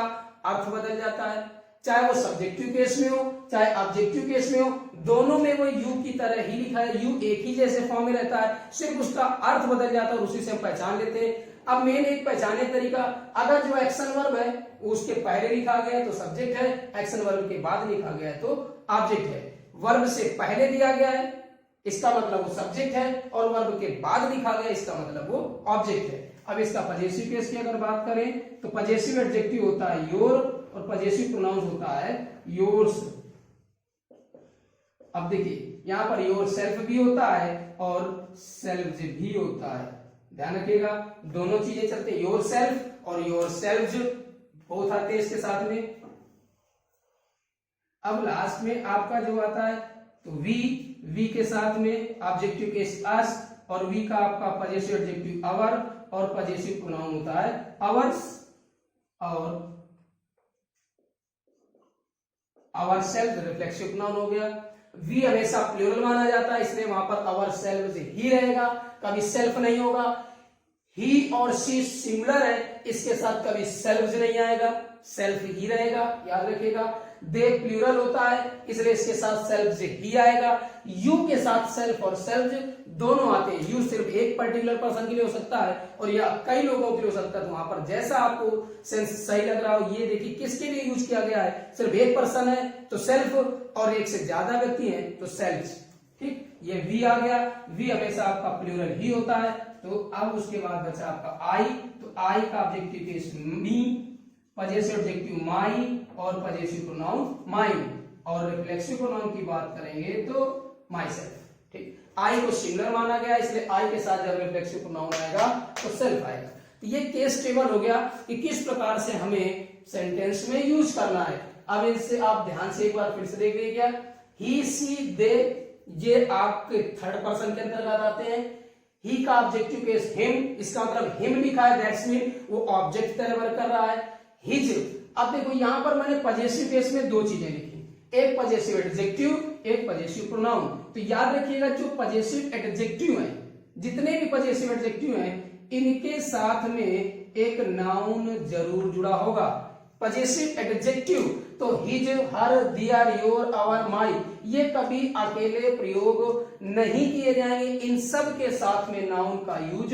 अर्थ बदल जाता है। चाहे वो सब्जेक्टिव केस में हो चाहे ऑब्जेक्टिव केस में हो, दोनों में वो यू की तरह ही लिखा है, यू एक ही जैसे फॉर्म में रहता है, सिर्फ उसका अर्थ बदल जाता है और उसी से हम पहचान लेते हैं। अब मेन एक पहचाने तरीका, अगर जो एक्शन वर्ब है उसके पहले लिखा गया है तो सब्जेक्ट है, एक्शन वर्ब के बाद लिखा गया है तो ऑब्जेक्ट है। वर्ब से पहले दिया गया है इसका मतलब वो सब्जेक्ट है, और वर्ब के बाद लिखा गया इसका मतलब वो ऑब्जेक्ट है। अब इसका पजेसिव केस की अगर बात करें तो पजेसिव एडजेक्टिव होता है योर और पजेसिव प्रोनाउंस होता है योर्स। अब देखिए यहां पर योर सेल्फ भी होता है और सेल्व्स भी होता है, ध्यान रखिएगा दोनों चीजें चलते हैं, योर सेल्फ और योर सेल्व्स बोथ आते हैं इसके साथ में। अब लास्ट में आपका जो आता है तो वी के साथ में ऑब्जेक्टिव केस अस, और वी का आपका पजेसिव एडजेक्टिव अवर और पजेसिव प्रोनाउन होता है अवर्स और अवर सेल्फ रिफ्लेक्सिव प्रोनाउन हो गया। वी हमेशा प्लूरल माना जाता है इसलिए वहां पर अवर सेल्फ ही रहेगा, कभी सेल्फ नहीं होगा। ही और शी सिमिलर है, इसके साथ कभी सेल्फ नहीं आएगा, सेल्फ ही रहेगा, याद रखिएगा। दे प्लूरल होता है इसलिए इसके साथ सेल्फ से ही आएगा। यू के साथ सेल्फ और सेल्फ दोनों आते हैं, यू सिर्फ एक पर्टिकुलर पर्सन के लिए हो सकता है और या कई लोगों के लिए हो सकता है, तो वहां पर जैसा आपको सेंस सही लग रहा हो। ये देखिए किसके लिए यूज किया गया है, सिर्फ एक पर्सन है तो सेल्फ, और एक से ज्यादा व्यक्ति है तो सेल्फ, ठीक। ये वी आ गया, वी हमेशा आपका प्लूरल ही होता है। तो अब उसके बाद बचा आपका आई, तो आई का ऑब्जेक्टिव केस मी, पजेसिव एडजेक्टिव माई और पजेसिव प्रोनाउन माइन, और रिफ्लेक्सिव प्रोनाउन की बात करेंगे तो माई सेल्फ, ठीक। आई को सिंगुलर माना गया इसलिए आई के साथ जब रिफ्लेक्सिव प्रोनाउन आएगा तो सेल्फ आएगा। तो ये केस टेबल हो गया कि किस प्रकार से हमें सेंटेंस में यूज करना है। अब इससे आप ध्यान से एक बार फिर से देख लीजिए, ही सी दे ये आपके थर्ड पर्सन के अंतर्गत आते हैं। ही का ऑब्जेक्टिव केस हिम, इसका मतलब हिम लिखा है, दैट्स मीन वो ऑब्जेक्ट तरह वर्क कर रहा है। हिज, अब देखो यहां पर मैंने पजेसिव केस में दो चीजें लिखी, एक पजेसिव एडजेक्टिव एक पजेसिव प्रोनाउन। तो याद रखिएगा जो पजेसिव एडजेक्टिव है, जितने भी पजेसिव एडजेक्टिव हैं इनके साथ में एक नाउन जरूर जुड़ा होगा। पजेसिव एडजेक्टिव तो his, her, their, your, our, my ये कभी अकेले प्रयोग नहीं किए जाएंगे, इन सब के साथ में नाउन का यूज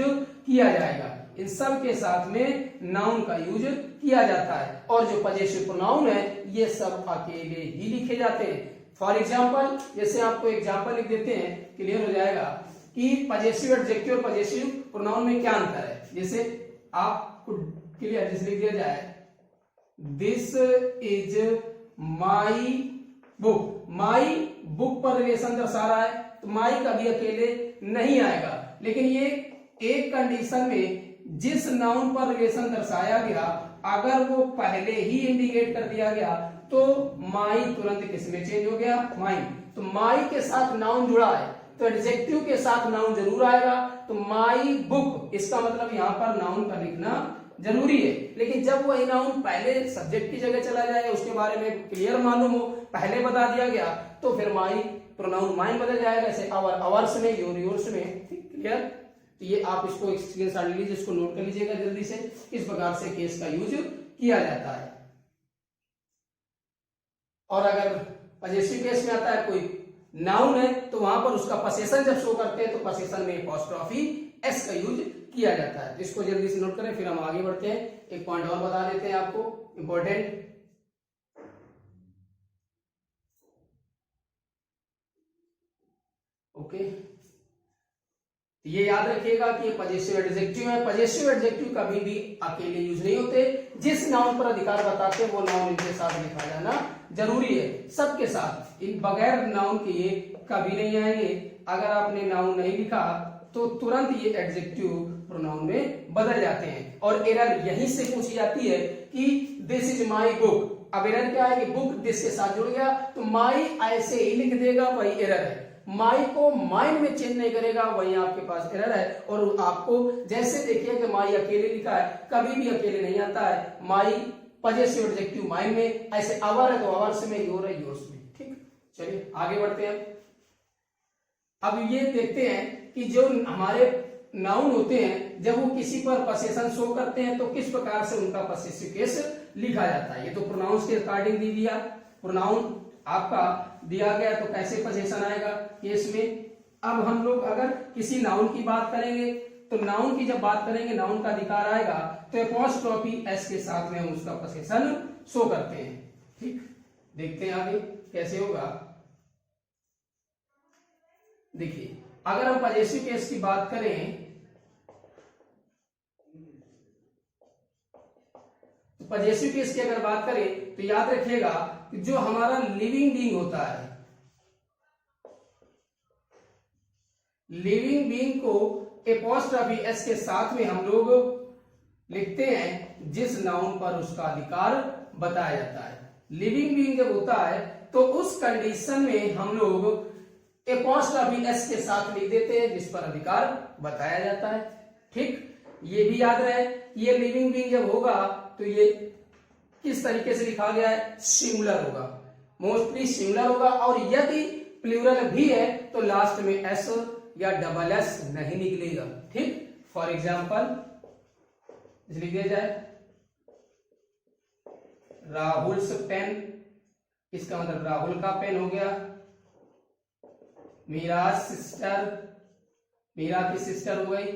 किया जाएगा, इन सब के साथ में नाउन का यूज किया जाता है। और जो पजेसिव प्रोनाउन है ये सब अकेले ही लिखे जाते हैं। फॉर एग्जाम्पल, जैसे आपको एग्जाम्पल लिख देते हैं, क्लियर हो जाएगा कि पजेसिव एडजेक्टिव और पजेसिव प्रोनाउन में क्या अंतर है। जैसे आपको क्लियर जैसे लिख दिया जाए this is my book, my book पर रिलेशन दर्शा रहा है तो माई कभी अकेले नहीं आएगा, लेकिन ये एक कंडीशन में जिस नाउन पर रिलेशन दर्शाया गया अगर वो पहले ही इंडिकेट कर दिया गया तो माई तुरंत किसमें चेंज हो गया, माई। तो माई के साथ नाउन जुड़ा है तो एडजेक्टिव के साथ नाउन जरूर आएगा। तो माई बुक इसका मतलब यहां पर नाउन का लिखना जरूरी है, लेकिन जब वही नाउन पहले सब्जेक्ट की जगह चला जाए, उसके बारे में क्लियर मालूम हो, पहले बता दिया गया तो फिर माई प्रोनाउन माइन बदल जाएगा, जैसे आवर आवर्स में, योर योर्स में, क्लियर। तो ये आप इसको एक स्क्रीनशॉट ले लीजिए, इसको नोट कर लीजिएगा जल्दी से, इस प्रकार से केस का यूज किया जाता है। और अगर पजेसिव केस में आता है कोई नाउन है तो वहां पर उसका पसेशन जब शो करते हैं तो पसेशन में अपॉस्ट्रोफी एस का यूज किया जाता है। तो इसको जल्दी से नोट करें, फिर हम आगे बढ़ते हैं। एक पॉइंट और बता देते हैं आपको इंपॉर्टेंट, ओके। ये याद रखिएगा कि ये पजेसिव एडजेक्टिव है, पजेसिव एडजेक्टिव कभी भी अकेले यूज नहीं होते, जिस नाउन पर अधिकार बताते हैं वो नाउन इनके साथ लिखा जाना जरूरी है, सबके साथ, इन बगैर नाउन के ये कभी नहीं आएंगे। अगर आपने नाउन नहीं लिखा तो तुरंत ये एडजेक्टिव प्रोनाउन में बदल जाते हैं। और एरर यहीं से पूछी जाती है कि दिस इज माई बुक, अब एरर क्या है कि बुक दिस के साथ जुड़ गया तो माई ऐसे ही लिख देगा, वही एरर है। माई को माइन में चेंज नहीं करेगा, वही आपके पास एरर है। और आपको जैसे देखिए कि माई अकेले लिखा है, कभी भी अकेले नहीं आता है। माई पजेसिव एडजेक्टिव माइन में, ऐसे आवर है तो आवर्स में, योर है योर्स में, ठीक। चलिए आगे बढ़ते हैं। अब ये देखते हैं कि जो हमारे नाउन होते हैं जब वो किसी पर पसेशन शो करते हैं तो किस प्रकार से उनका पसेसिव केस लिखा जाता है। ये तो प्रोनाउंस के अकॉर्डिंग दी दिया, प्रोनाउन आपका दिया गया तो कैसे पसेशन आएगा केस में। अब हम लोग अगर किसी नाउन की बात करेंगे तो नाउन की जब बात करेंगे, नाउन का अधिकार आएगा तो एपॉस्ट्रोफी एस के साथ में हम उसका पसेशन शो करते हैं। ठीक, देखते हैं आगे कैसे होगा। देखिए अगर हम पजेसिव केस की बात करें तो पजेसिव केस की अगर बात करें तो याद रखिएगा कि जो हमारा लिविंग बीइंग होता है, लिविंग बीइंग को एपॉस्ट्रोफी एस के साथ में हम लोग लिखते हैं जिस नाउन पर उसका अधिकार बताया जाता है। लिविंग बीइंग जब होता है तो उस कंडीशन में हम लोग एपॉस्ट्रोफी एस के साथ लिख देते हैं जिस पर अधिकार बताया जाता है। ठीक, ये भी याद रहे, ये लिविंग बीइंग जब होगा तो ये किस तरीके से लिखा गया है, सिंगुलर होगा, मोस्टली सिंगुलर होगा। और यदि प्लूरल भी है तो लास्ट में एस या डबल एस नहीं निकलेगा। ठीक, फॉर एग्जाम्पल लिख दिया जाए राहुल्स पेन, इसका मतलब राहुल का पेन हो गया। मीरा सिस्टर, मीरा की सिस्टर हो गई।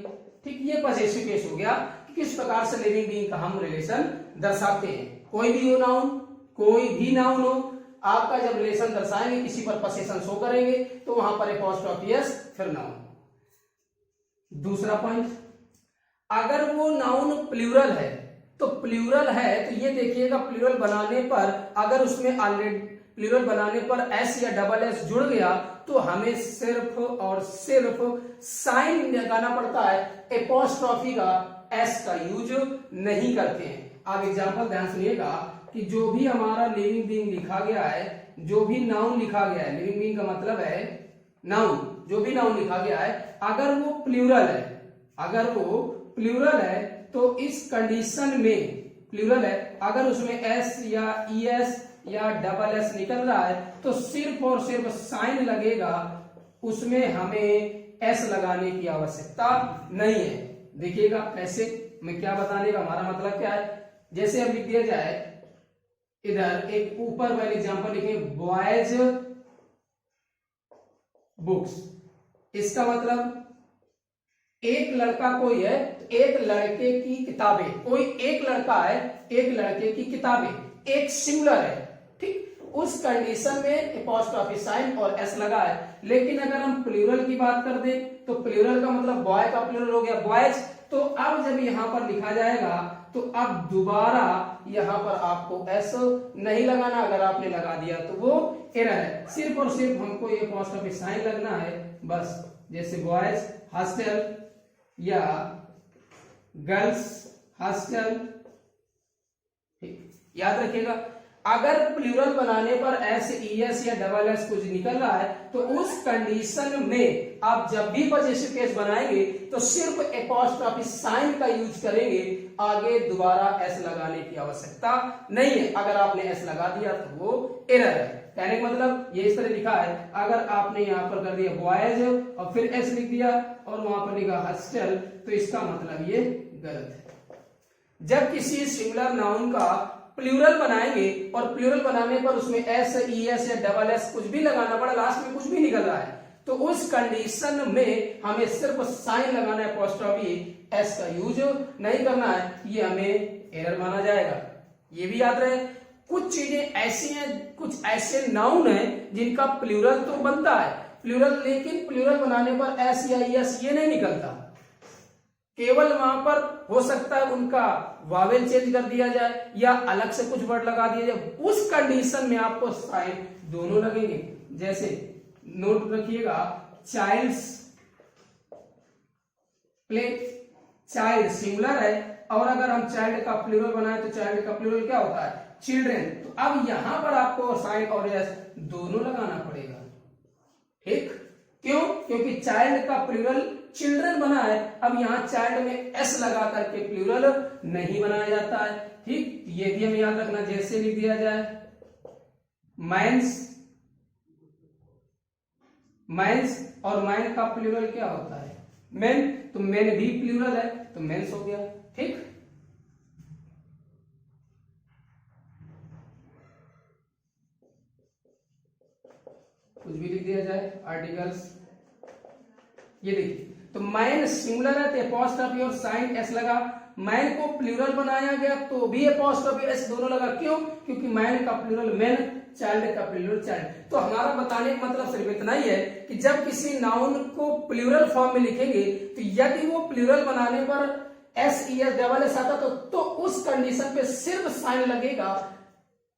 ठीक, ये पजेसिव केस हो गया कि किस प्रकार से लिविंग बीइंग का हम रिलेशन दर्शाते हैं। कोई भी हो नाउन, कोई भी नाउन हो, आपका जब रिलेशन दर्शाएंगे किसी पर पसेशन शो करेंगे तो वहां पर एपॉस्ट्रोफी एस फिर नाउन। दूसरा पॉइंट, अगर वो नाउन प्लूरल है तो प्लूरल है तो ये देखिएगा प्लूरल बनाने पर अगर उसमें ऑलरेडी प्लूरल बनाने पर एस या डबल एस जुड़ गया तो हमें सिर्फ और सिर्फ साइन लगाना पड़ता है, एपॉस्ट्रोफी का एस का यूज नहीं करते हैं। आप एग्जांपल ध्यान सुनिएगा कि जो भी हमारा लिविंग बीइंग लिखा गया है, जो भी नाउन लिखा गया है, लिविंग बीइंग का मतलब है नाउन, जो भी नाउन लिखा गया है अगर वो प्लूरल है, अगर वो प्लूरल है तो इस कंडीशन में प्लूरल है अगर उसमें एस या ई एस या डबल एस निकल रहा है तो सिर्फ और सिर्फ साइन लगेगा, उसमें हमें एस लगाने की आवश्यकता नहीं है। देखिएगा कैसे, मैं क्या बताने का हमारा मतलब क्या है। जैसे अब लिख दिया जाए इधर एक ऊपर वाले एग्जांपल लिखे बॉयज बुक्स, इसका मतलब एक लड़का कोई है, एक लड़के की किताबें, कोई एक लड़का है, एक लड़के की किताबें, एक सिंगुलर है। ठीक, उस कंडीशन में एपॉस्ट्रोफी साइन और एस लगा है। लेकिन अगर हम प्लूरल की बात कर दें तो प्लूरल का मतलब बॉय का प्लूरल हो गया बॉयज, तो अब जब यहां पर लिखा जाएगा तो अब दोबारा यहां पर आपको एस नहीं लगाना, अगर आपने लगा दिया तो वो एरर है। सिर्फ और सिर्फ हमको ये एपॉस्ट्रोफी साइन लगना है बस, जैसे बॉयज हॉस्टल या गर्ल्स हॉस्टल। याद रखिएगा अगर प्लूरल बनाने पर एस ई एस या डबल एस कुछ निकल रहा है तो उस कंडीशन में आप जब भी पजेसिव केस बनाएंगे तो सिर्फ एपॉस्ट्रोफी साइन का यूज करेंगे, आगे दोबारा एस लगाने की आवश्यकता नहीं है। अगर आपने एस लगा दिया तो वो एरर है। कहने का मतलब ये इस तरह लिखा है, अगर आपने यहाँ पर कर दिया बॉयज और फिर एस लिख दिया और वहां पर लिखा हॉस्टल तो इसका मतलब ये गलत है। जब किसी सिंगुलर नाउन का प्लूरल बनाएंगे और प्लूरल बनाने पर उसमें एस ई एस या डबल एस कुछ भी लगाना पड़ा, लास्ट में कुछ भी निकल रहा है, तो उस कंडीशन में हमें सिर्फ साइन लगाना है, एपॉस्ट्रोफी एस का यूज नहीं करना है, ये हमें एरर माना जाएगा। ये भी याद रहे, कुछ चीजें ऐसी हैं, कुछ ऐसे नाउन हैं जिनका प्लूरल तो बनता है प्लूरल, लेकिन प्लूरल बनाने पर एस या ई एस ये नहीं निकलता, केवल वहां पर हो सकता है उनका वावेल चेंज कर दिया जाए या अलग से कुछ वर्ड लगा दिया जाए, उस कंडीशन में आपको साइन दोनों लगेंगे। जैसे नोट रखिएगा चाइल्ड्स प्ले, चाइल्ड सिंगुलर है और अगर हम चाइल्ड का प्लूरल बनाए तो चाइल्ड का प्लूरल क्या होता है, चिल्ड्रेन। तो अब यहां पर आपको साइन और एस दोनों लगाना पड़ेगा। ठीक, क्यों? क्योंकि चाइल्ड का प्लूरल चिल्ड्रन बना है, अब यहां चाइल्ड में एस लगा करके प्लूरल नहीं बनाया जाता है। ठीक, ये भी हमें याद रखना। जैसे लिख दिया जाए मैंस, मैंस, और मैन का प्लूरल क्या होता है? मेन, तो मेन भी प्लूरल है तो मेंस हो गया। ठीक, कुछ भी लिख दिया जाए आर्टिकल्स। ये देखिए, तो मैन सिंगुलर है तो एपॉस्ट्रोफी और साइन एस लगा, मैन को प्लूरल बनाया गया तो भी एपॉस्ट्रोफी एस दोनों लगा। क्यों? क्योंकि मैन का प्लूरल मैन, चाइल्ड का प्लूरल चाइल्ड। तो हमारा बताने का मतलब सिर्फ इतना ही है कि जब किसी नाउन को प्लूरल फॉर्म में लिखेंगे तो यदि वो प्लूरल बनाने पर S E S double S आता तो उस कंडीशन पे सिर्फ साइन लगेगा,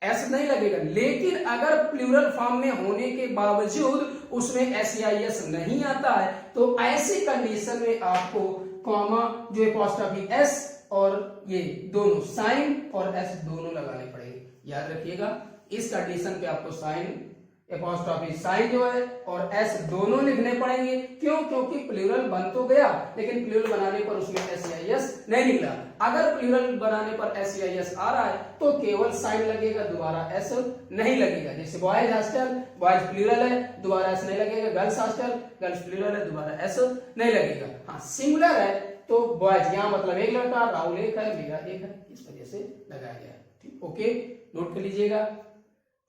एस नहीं लगेगा। लेकिन अगर प्लूरल फॉर्म में होने के बावजूद उसमें एस या एस नहीं आता है तो ऐसी कंडीशन में आपको कॉमा जो एपॉस्ट्रोफी एस और ये दोनों साइन और एस दोनों लगाने पड़ेंगे। याद रखिएगा, इस कंडीशन पे आपको साइन एपॉस्ट्रोफी साइन जो है और एस दोनों लिखने पड़ेंगे। क्यों? क्योंकि प्लूरल बन तो गया लेकिन प्लूरल बनाने पर उसमें एस या एस नहीं निकला। अगर प्लूरल बनाने पर एस या एस आ रहा है तो केवल साइन लगेगा, दोबारा एस नहीं लगेगा। जैसे बॉयज हॉस्टल, बॉयज प्लूरल है, दोबारा एस नहीं लगेगा। गर्ल्स हॉस्टल, गर्ल्स प्लूरल है, दोबारा एस नहीं लगेगा। हाँ, सिंगुलर है तो बॉयज, यहाँ मतलब एक लड़का, राहुल एक है, मीरा एक है, इस वजह से लगाया गया। ठीक, ओके, नोट कर लीजिएगा।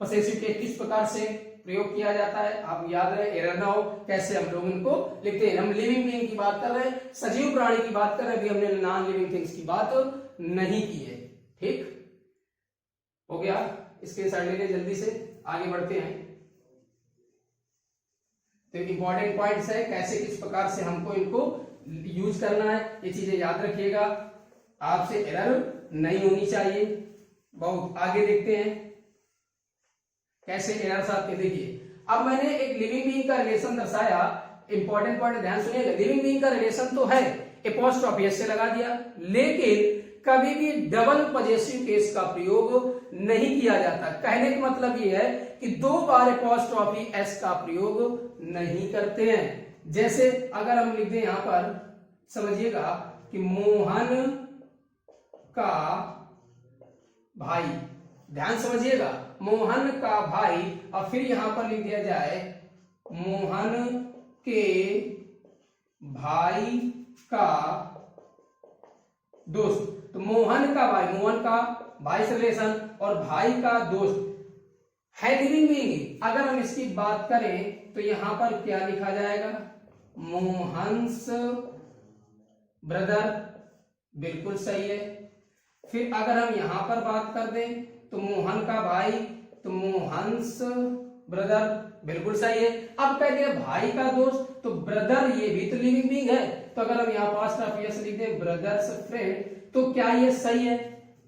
पसेसिव के किस प्रकार से प्रयोग किया जाता है आप याद रहे, एरर ना हो कैसे हम लोग इनको लिखते हैं। हम लिविंग बीइंग की बात कर रहे हैं, सजीव प्राणी की बात कर रहे हैं, अभी हमने नॉन लिविंग थिंग्स की बात नहीं की है। ठीक हो गया, इसके साइड लेके जल्दी से आगे बढ़ते हैं। तो इंपॉर्टेंट पॉइंट्स है कैसे किस प्रकार से हमको इनको यूज करना है, ये चीजें याद रखिएगा, आपसे एरर नहीं होनी चाहिए। बहुत आगे देखते हैं कैसे एरर्स आपके। देखिए, अब मैंने एक लिविंग बीइंग का रिलेशन दर्शाया, इंपॉर्टेंट पॉइंट ध्यान सुनिएगा। लिविंग बीइंग का रिलेशन तो है, एपॉस्ट्रोफी एस से लगा दिया, लेकिन कभी भी डबल पॉजेसिव केस का प्रयोग नहीं किया जाता। कहने का मतलब ये है कि दो बार एपॉस्ट्रोफी एस का प्रयोग नहीं करते हैं। जैसे अगर हम लिख दें यहां पर, समझिएगा कि मोहन का भाई, ध्यान समझिएगा, मोहन का भाई, और फिर यहां पर लिख दिया जाए मोहन के भाई का दोस्त। तो मोहन का भाई, मोहन का भाई से रिलेशन और भाई का दोस्त है लिविंग बीइंग। अगर हम इसकी बात करें तो यहां पर क्या लिखा जाएगा? मोहन्स ब्रदर, बिल्कुल सही है। फिर अगर हम यहां पर बात कर दें तो मोहन का भाई, तो मोहन्स ब्रदर, बिल्कुल सही है। अब कह दिया भाई का दोस्त, तो ब्रदर ये भी तो लिविंग बीइंग है, तो अगर हम यहाँ पास्ट ऑफ यस लिख दें ब्रदर्स फ्रेंड, तो क्या ये सही है?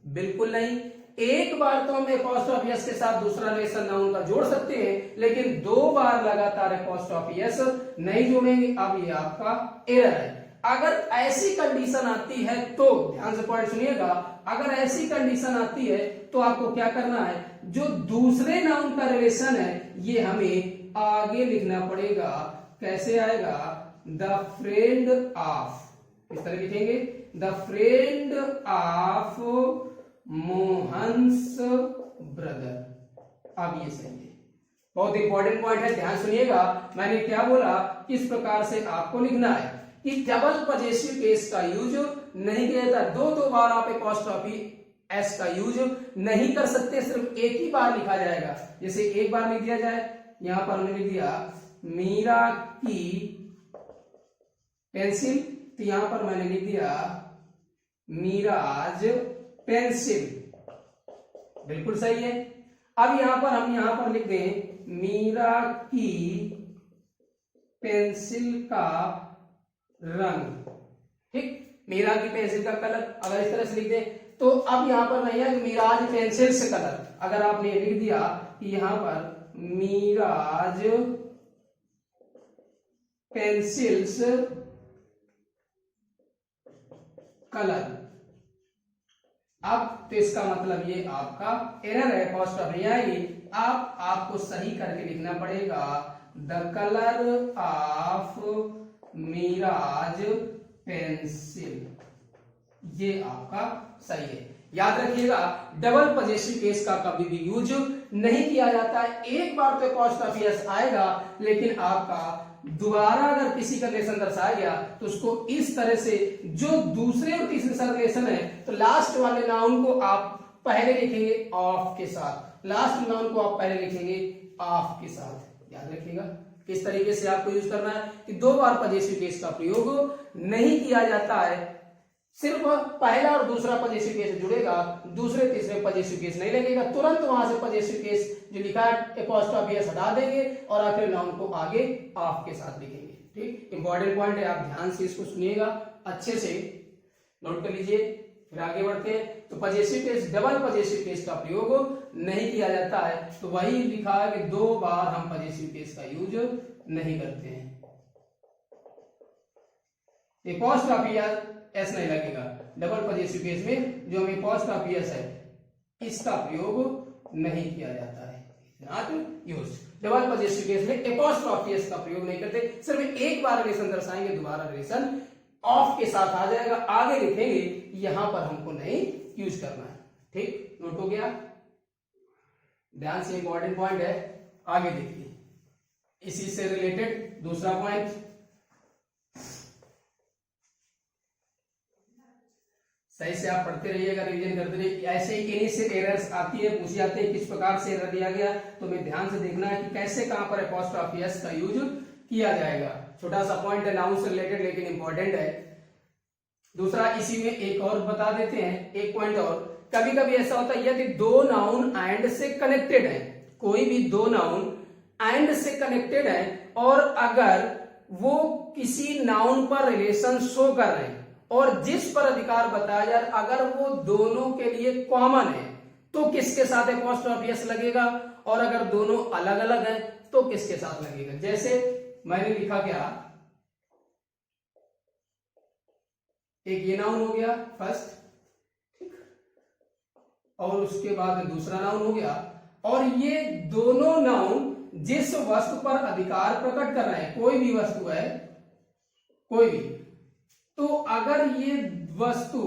बिल्कुल नहीं। एक बार तो हम एपॉस्ट्रोफी एस के साथ दूसरा रिलेशन नाउन का जोड़ सकते हैं, लेकिन दो बार लगातार एपॉस्ट्रोफी एस नहीं जोड़ेंगे। अब ये आपका एरर है। अगर ऐसी कंडीशन आती है तो ध्यान से पॉइंट सुनिएगा, अगर ऐसी कंडीशन आती है तो आपको क्या करना है, जो दूसरे नाउन का रिलेशन है ये हमें आगे लिखना पड़ेगा। कैसे आएगा? द फ्रेंड ऑफ, इस तरह लिखेंगे, the friend of Mohan's brother. अब ये सही है, बहुत इंपॉर्टेंट पॉइंट है, ध्यान सुनिएगा। मैंने क्या बोला, किस प्रकार से आपको लिखना है कि डबल पॉजेसिव केस का यूज नहीं किया जाता। दो बार आप एपॉस्ट्रोफी एस का यूज नहीं कर सकते, सिर्फ एक ही बार लिखा जाएगा। जैसे एक बार लिख दिया जाए, यहां पर हमने लिख दिया मीरा की पेंसिल, तो यहां पर मैंने लिख दिया मीराज पेंसिल, बिल्कुल सही है। अब यहां पर हम यहां पर लिख दें मीरा की पेंसिल का रंग। ठीक, मीरा की पेंसिल का कलर अगर इस तरह से लिख दें तो अब यहां पर नहीं है मीराज पेंसिल्स कलर। अगर आपने लिख दिया कि यहां पर मीराज पेंसिल्स कलर, अब तो इसका मतलब ये आपका एरर है, एपॉस्ट्रोफी नहीं आएगी। आपको सही करके लिखना पड़ेगा the colour of mirage pencil, ये आपका सही है। याद रखिएगा डबल पॉजिटिव केस का कभी भी यूज नहीं किया जाता है। एक बार तो अपोस्ट्रोफी एस आएगा, लेकिन आपका दोबारा अगर किसी का रिलेशन दर्शाया गया तो उसको इस तरह से, जो दूसरे और तीसरे साथ रिलेशन है, तो लास्ट वाले नाउन को आप पहले लिखेंगे ऑफ के साथ, लास्ट नाउन को आप पहले लिखेंगे ऑफ के साथ। याद रखिएगा किस तरीके से आपको यूज करना है कि दो बार पॉजिटिव केस का प्रयोग नहीं किया जाता है, सिर्फ पहला और दूसरा पॉजिटिव केस जुड़ेगा, दूसरे तीसरे पॉजिटिव केस नहीं लगेगा। तुरंत वहां से पॉजिटिव केस जो लिखा है अपोस्ट्रोफी एस हटा देंगे और आखिर नाउन को आगे ऑफ के साथ लिखेंगे। ठीक, इंपॉर्टेंट पॉइंट है, आप ध्यान से इसको सुनिएगा, अच्छे से नोट कर लीजिए, फिर आगे बढ़ते हैं। तो positive case, double positive case का प्रयोग नहीं किया जाता है, तो वही लिखा है कि दो बार हम पॉजिटिव केस का यूज नहीं करते हैं। अपोस्ट्रोफी एस नहीं लगेगा डबल पॉजिटिव केस में, जो हमें अपोस्ट्रोफी एस है इसका प्रयोग नहीं किया जाता है, not used. Double positive case में अपोस्ट्रोफी एस का प्रयोग नहीं करते, सिर्फ एक बार रिलेशन दर्शाएंगे, दोबारा रिलेशन ऑफ के साथ आ जाएगा, आगे लिखेंगे, यहां पर हमको नहीं यूज करना है। ठीक, नोट हो गया, ध्यान से, इंपॉर्टेंट पॉइंट है। आगे देखिए, इसी से रिलेटेड दूसरा पॉइंट, सही से आप पढ़ते रहिएगा, रिवीजन करते रहिए। ऐसे ही इनिशियल एरर्स आती है, पूछी जाती है किस प्रकार से एरर दिया गया, तो हमें ध्यान से देखना है कि कैसे कहां पर अपोस्ट्रोफी एस का यूज किया जाएगा। छोटा सा पॉइंट है, नाउन से रिलेटेड, लेकिन इंपॉर्टेंट है। दूसरा इसी में एक और बता देते हैं, एक पॉइंट और, कभी कभी ऐसा होता है यदि दो नाउन एंड से कनेक्टेड है, कोई भी दो नाउन एंड से कनेक्टेड है और अगर वो किसी नाउन पर रिलेशन शो कर रहे हैं और जिस पर अधिकार बताया जाए अगर वो दोनों के लिए कॉमन है तो किसके साथ अपोस्ट्रोफी एस लगेगा, और अगर दोनों अलग अलग हैं तो किसके साथ लगेगा। जैसे मैंने लिखा क्या, एक ये नाउन हो गया फर्स्ट, ठीक, और उसके बाद दूसरा नाउन हो गया, और ये दोनों नाउन जिस वस्तु पर अधिकार प्रकट कर रहे हैं, कोई भी वस्तु है, कोई भी, तो अगर ये वस्तु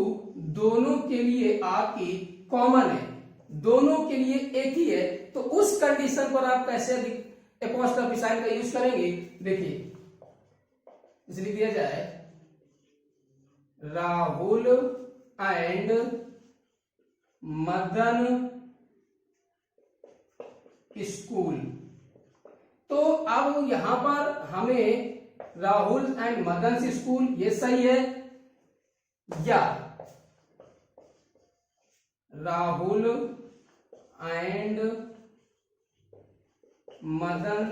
दोनों के लिए आपकी कॉमन है, दोनों के लिए एक ही है, तो उस कंडीशन पर आप कैसे अपोस्ट्रोफी साइन का यूज करेंगे। देखिए, इसे लिख दिया जाए राहुल एंड मदन स्कूल, तो अब यहां पर हमें राहुल एंड मदन स्कूल ये सही है, या राहुल एंड मदन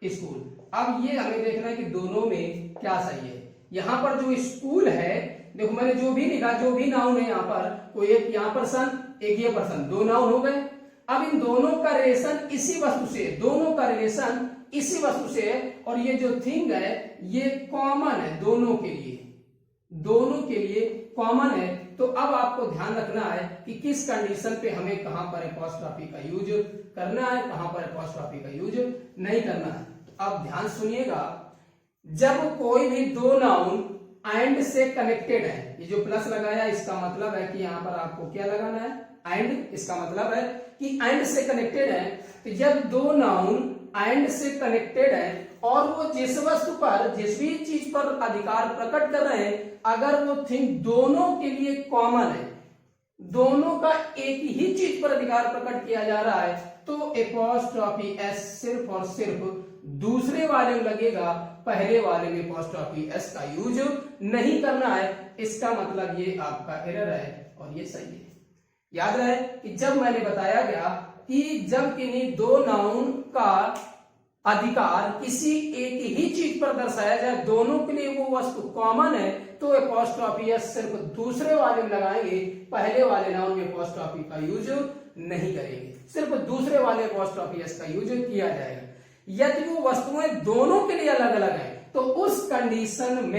स्कूल। अब ये हमें देखना है कि दोनों में क्या सही है। यहां पर जो स्कूल है, देखो मैंने जो भी लिखा, जो भी नाउन है यहां पर, कोई एक यहां पर्सन, एक ये पर्सन, दो नाउन हो गए। अब इन दोनों का रिलेशन इसी वस्तु से, दोनों का रिलेशन इसी वस्तु से है, और ये जो थिंग है ये कॉमन है दोनों के लिए, दोनों के लिए कॉमन है। तो अब आपको ध्यान रखना है कि किस कंडीशन पे हमें कहां पर अपोस्ट्रोफी का यूज करना है, कहां पर अपोस्ट्रोफी का यूज नहीं करना है। अब ध्यान सुनिएगा, जब कोई भी दो नाउन एंड से कनेक्टेड है, ये जो प्लस लगाया इसका मतलब है कि यहां पर आपको क्या लगाना है, एंड, इसका मतलब है कि एंड से कनेक्टेड है। तो जब दो नाउन एंड से कनेक्टेड है और वो जिस वस्तु पर, जिस भी चीज पर अधिकार प्रकट कर रहे हैं, अगर वो थिंग दोनों के लिए कॉमन है, दोनों का एक ही चीज पर अधिकार प्रकट किया जा रहा है, तो अपोस्ट्रोफी एस सिर्फ और सिर्फ दूसरे वाले में लगेगा, पहले वाले में अपोस्ट्रोफी एस का यूज नहीं करना है। इसका मतलब ये आपका एरर है और ये सही है। याद रहे कि जब मैंने बताया गया कि जब किन्हीं दो नाउन का अधिकार किसी एक ही चीज पर दर्शाया जाए, दोनों के लिए वो वस्तु कॉमन है, तो अपोस्ट्रोफी एस सिर्फ दूसरे वाले में लगाएंगे, पहले वाले नाउन में अपोस्ट्रोफी का यूज नहीं करेंगे, सिर्फ दूसरे वाले अपोस्ट्रोफी एस का यूज किया जाएगा। यदि वो वस्तुएं दोनों के लिए अलग अलग है तो उस कंडीशन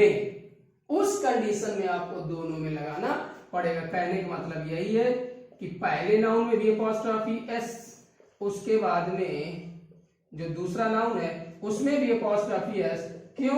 में आपको दोनों में लगाना पड़ेगा। कहने का मतलब यही है कि पहले नाउन में भी अपोस्ट्रोफी एस, उसके बाद में जो दूसरा नाउन है उसमें भी अपोस्ट्रोफी एस। क्यों?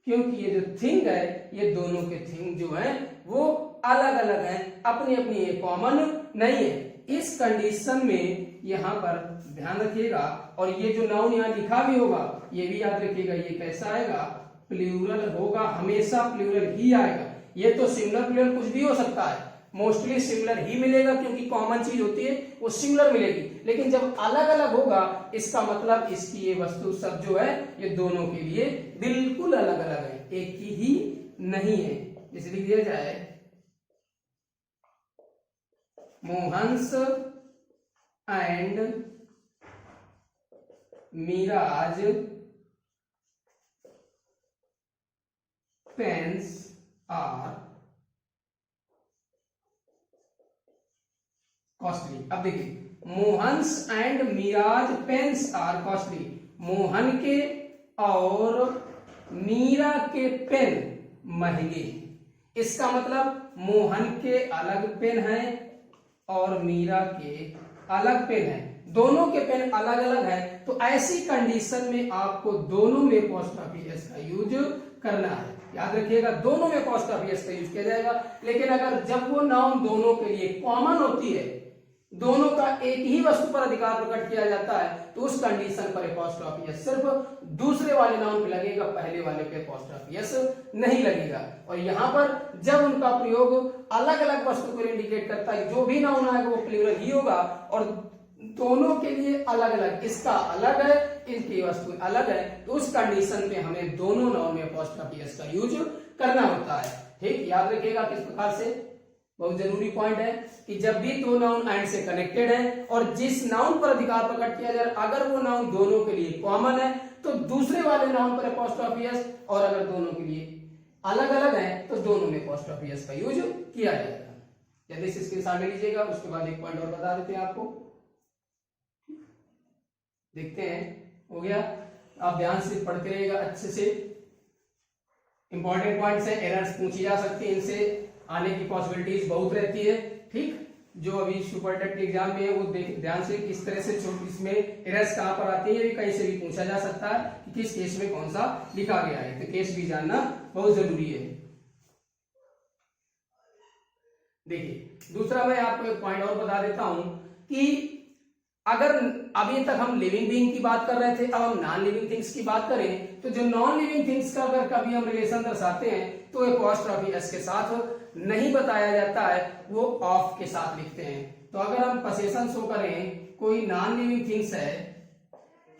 क्योंकि ये जो थिंग है, ये दोनों के थिंग जो है वो अलग अलग हैं, अपनी अपनी ये कॉमन नहीं है। इस कंडीशन में यहां पर ध्यान रखिएगा, और ये जो नाउन यहां लिखा भी होगा ये भी याद रखिएगा, ये कैसा आएगा, प्लूरल होगा, हमेशा प्लूरल ही आएगा। ये तो सिंगुलर प्लूरल कुछ भी हो सकता है, मोस्टली सिमिलर ही मिलेगा क्योंकि कॉमन चीज होती है वो सिमिलर मिलेगी। लेकिन जब अलग अलग होगा इसका मतलब इसकी ये वस्तु सब जो है ये दोनों के लिए बिल्कुल अलग अलग है, एक ही नहीं है। जैसे लिख दिया जाए Mohan's and Meera's pens are costly. अब देखिए Mohan's and Meera's pens are costly, Mohan के और मीरा के पेन महंगे। इसका मतलब मोहन के अलग पेन हैं और मीरा के अलग पेन हैं, दोनों के पेन अलग अलग हैं। तो ऐसी कंडीशन में आपको दोनों में अपोस्ट्रोफी एस का यूज करना है। याद रखिएगा दोनों में अपोस्ट्रोफी एस का यूज किया जाएगा। लेकिन अगर जब वो नाउन दोनों के लिए कॉमन होती है, दोनों का एक ही वस्तु पर अधिकार प्रकट किया जाता है, तो उस कंडीशन पर अपोस्ट्रोफी एस सिर्फ दूसरे वाले नाउन पे लगेगा, पहले वाले पे अपोस्ट्रोफी एस नहीं लगेगा। और यहां पर जब उनका प्रयोग अलग अलग वस्तु को इंडिकेट करता है, जो भी नाउन आएगा वो प्लूरल ही होगा, और दोनों के लिए अलग अलग, इसका अलग है इनकी वस्तु अलग है, तो उस कंडीशन में हमें दोनों नाउन में अपोस्ट्रोफी एस का यूज करना होता है। ठीक, याद रखिएगा किस प्रकार से, बहुत जरूरी पॉइंट है कि जब भी दो नाउन एंड से कनेक्टेड है और जिस नाउन पर अधिकार प्रकट किया जाए, अगर वो नाउन दोनों के लिए कॉमन है तो दूसरे वाले नाउन पर अपोस्ट्रोफी एस, और अगर दोनों के लिए अलग अलग है तो दोनों में अपोस्ट्रोफी एस का यूज किया जाएगा। जल्दी से इसके सामने लीजिएगा, उसके बाद एक पॉइंट और बता देते हैं आपको, देखते हैं। हो गया, आप ध्यान से पढ़ते रहिएगा अच्छे से। इंपॉर्टेंट पॉइंट्स है, एरर्स पूछी जा सकती है, इनसे आने की पॉसिबिलिटीज बहुत रहती है। ठीक, जो अभी सुपरटेट के एग्जाम में है वो ध्यान से किस तरह से इसमें एरर्स कहां पर आती है, कहीं से भी पूछा जा सकता है कि किस केस में कौन सा लिखा गया है, तो केस भी जानना बहुत जरूरी है। देखिए दूसरा मैं आपको एक पॉइंट और बता देता हूं कि अगर अभी तक हम लिविंग बीइंग की बात कर रहे थे, अब हम नॉन लिविंग थिंग्स की बात करें, तो जो नॉन लिविंग थिंग्स का अगर कभी हम रिलेशन दर्शाते हैं तो अपोस्ट्रोफी एस के साथ नहीं बताया जाता है, वो ऑफ के साथ लिखते हैं। तो अगर हम पोसेशन शो करें, कोई नॉन लिविंग थिंग्स है,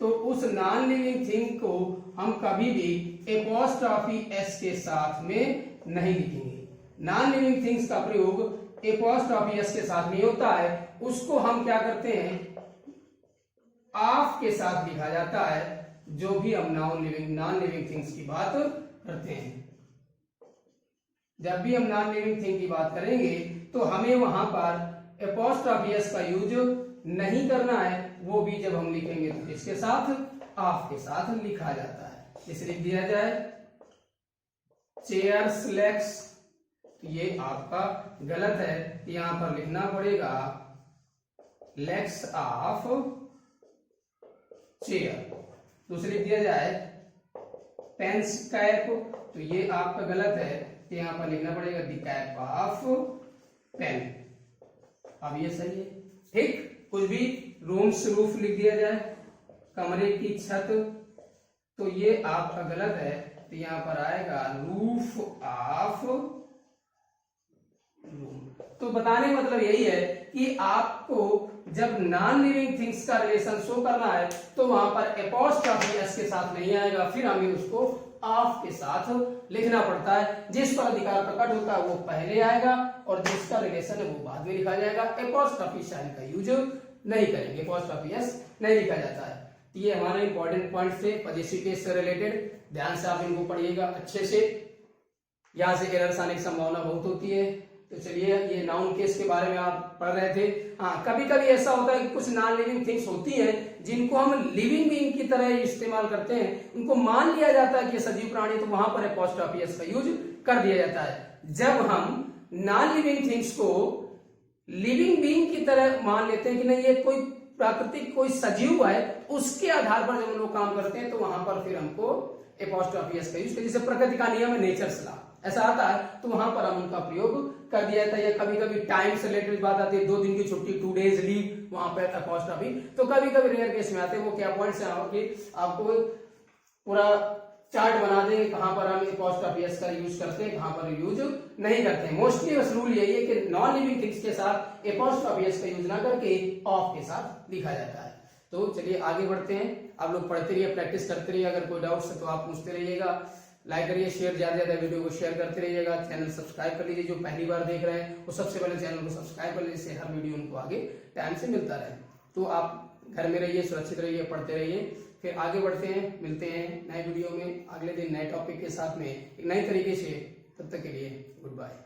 तो उस नॉन लिविंग थिंग को हम कभी भी अपोस्ट्रोफी एस के साथ में नहीं लिखेंगे। नॉन लिविंग थिंग्स का प्रयोग अपोस्ट्रोफी एस के साथ नहीं होता है, उसको हम क्या करते हैं, ऑफ के साथ लिखा जाता है, जो भी हम नॉन लिविंग थिंग्स की बात करते हैं। जब भी हम नॉन लिविंग थिंग की बात करेंगे तो हमें वहां पर अपोस्ट्रोफी एस का यूज नहीं करना है, वो भी जब हम लिखेंगे तो इसके साथ, ऑफ के साथ लिखा जाता है। जैसे लिख दिया जाए चेयर्स लेग्स, ये आपका गलत है, यहां पर लिखना पड़ेगा लेग्स ऑफ चेयर। दूसरी लिख दिया जाए पेन्स कैप, तो ये आपका गलत है, तो यहां पर लिखना पड़ेगा द कैप ऑफ पेन। अब ये सही है। ठीक, कुछ भी रूम्स रूफ लिख दिया जाए, कमरे की छत, तो ये आपका गलत है, तो यहां पर आएगा रूफ ऑफ रूम। तो बताने मतलब यही है कि आपको जब नॉन लिविंग थिंग्स का रिलेशन शो करना है तो वहां पर अपोस्ट्रोफी एस के साथ नहीं आएगा, फिर हमें उसको ऑफ के साथ लिखना पड़ता है। जिस पर अधिकार प्रकट होता है वो पहले आएगा और जिसका रिलेशन है वो बाद में लिखा जाएगा। अपोस्ट्रोफी साइन का यूज नहीं करेंगे, अपोस्ट्रोफी एस नहीं लिखा जाता है। ये हमारे इंपॉर्टेंट पॉइंट्स थे पजेसिव केस से रिलेटेड, ध्यान से आप इनको पढ़िएगा अच्छे से, यहां से एरर्स आने की संभावना बहुत होती है। तो चलिए, ये नाउन केस के बारे में आप पढ़ रहे थे। हाँ, कभी कभी ऐसा होता है कि कुछ नॉन लिविंग थिंग्स होती हैं जिनको हम लिविंग बीइंग की तरह इस्तेमाल करते हैं, उनको मान लिया जाता है कि सजीव प्राणी, तो वहां पर अपोस्ट्रोफी एस का यूज कर दिया जाता है। जब हम नॉन लिविंग थिंग्स को लिविंग बीइंग की तरह मान लेते हैं कि नहीं ये कोई प्राकृतिक कोई सजीव है, उसके आधार पर जब हम लोग काम करते हैं तो वहां पर फिर हमको अपोस्ट्रोफी एस का यूज, जैसे प्रकृति का नियम है नेचर्स लॉ, ऐसा आता है तो वहां पर हम उनका प्रयोग कर दिया जाता है। या कभी कभी टाइम से रिलेटेड बात आती है, 2 दिन की छुट्टी, 2 days लीव, वहां पर अपॉस्ट्रोफी। तो कभी कभी रेयर केस में आते हैं, वो क्या पॉइंट्स हैं कि आपको पूरा चार्ट बना दे कहां पर हम अपॉस्ट्रोफी एस का यूज करते हैं, कहां पर यूज नहीं करते हैं। मोस्टली बस रूल यही है कि नॉन लिविंग थिंग्स के साथ अपॉस्ट्रोफी एस का यूज ना करके ऑफ के साथ लिखा जाता है। तो चलिए आगे बढ़ते हैं, आप लोग पढ़ते रहिए, प्रैक्टिस करते रहिए। अगर कोई डाउट्स है तो आप पूछते रहिएगा। लाइक करिए, शेयर, ज्यादा से ज्यादा वीडियो को शेयर करते रहिएगा। चैनल सब्सक्राइब कर लीजिए, जो पहली बार देख रहे हैं वो सबसे पहले चैनल को सब्सक्राइब कर लीजिए, जिससे हर वीडियो उनको आगे टाइम से मिलता रहे। तो आप घर में रहिए, सुरक्षित रहिए, पढ़ते रहिए। फिर आगे बढ़ते हैं, मिलते हैं नए वीडियो में अगले दिन नए टॉपिक के साथ में एक नई तरीके से। तब तक के लिए गुड बाय।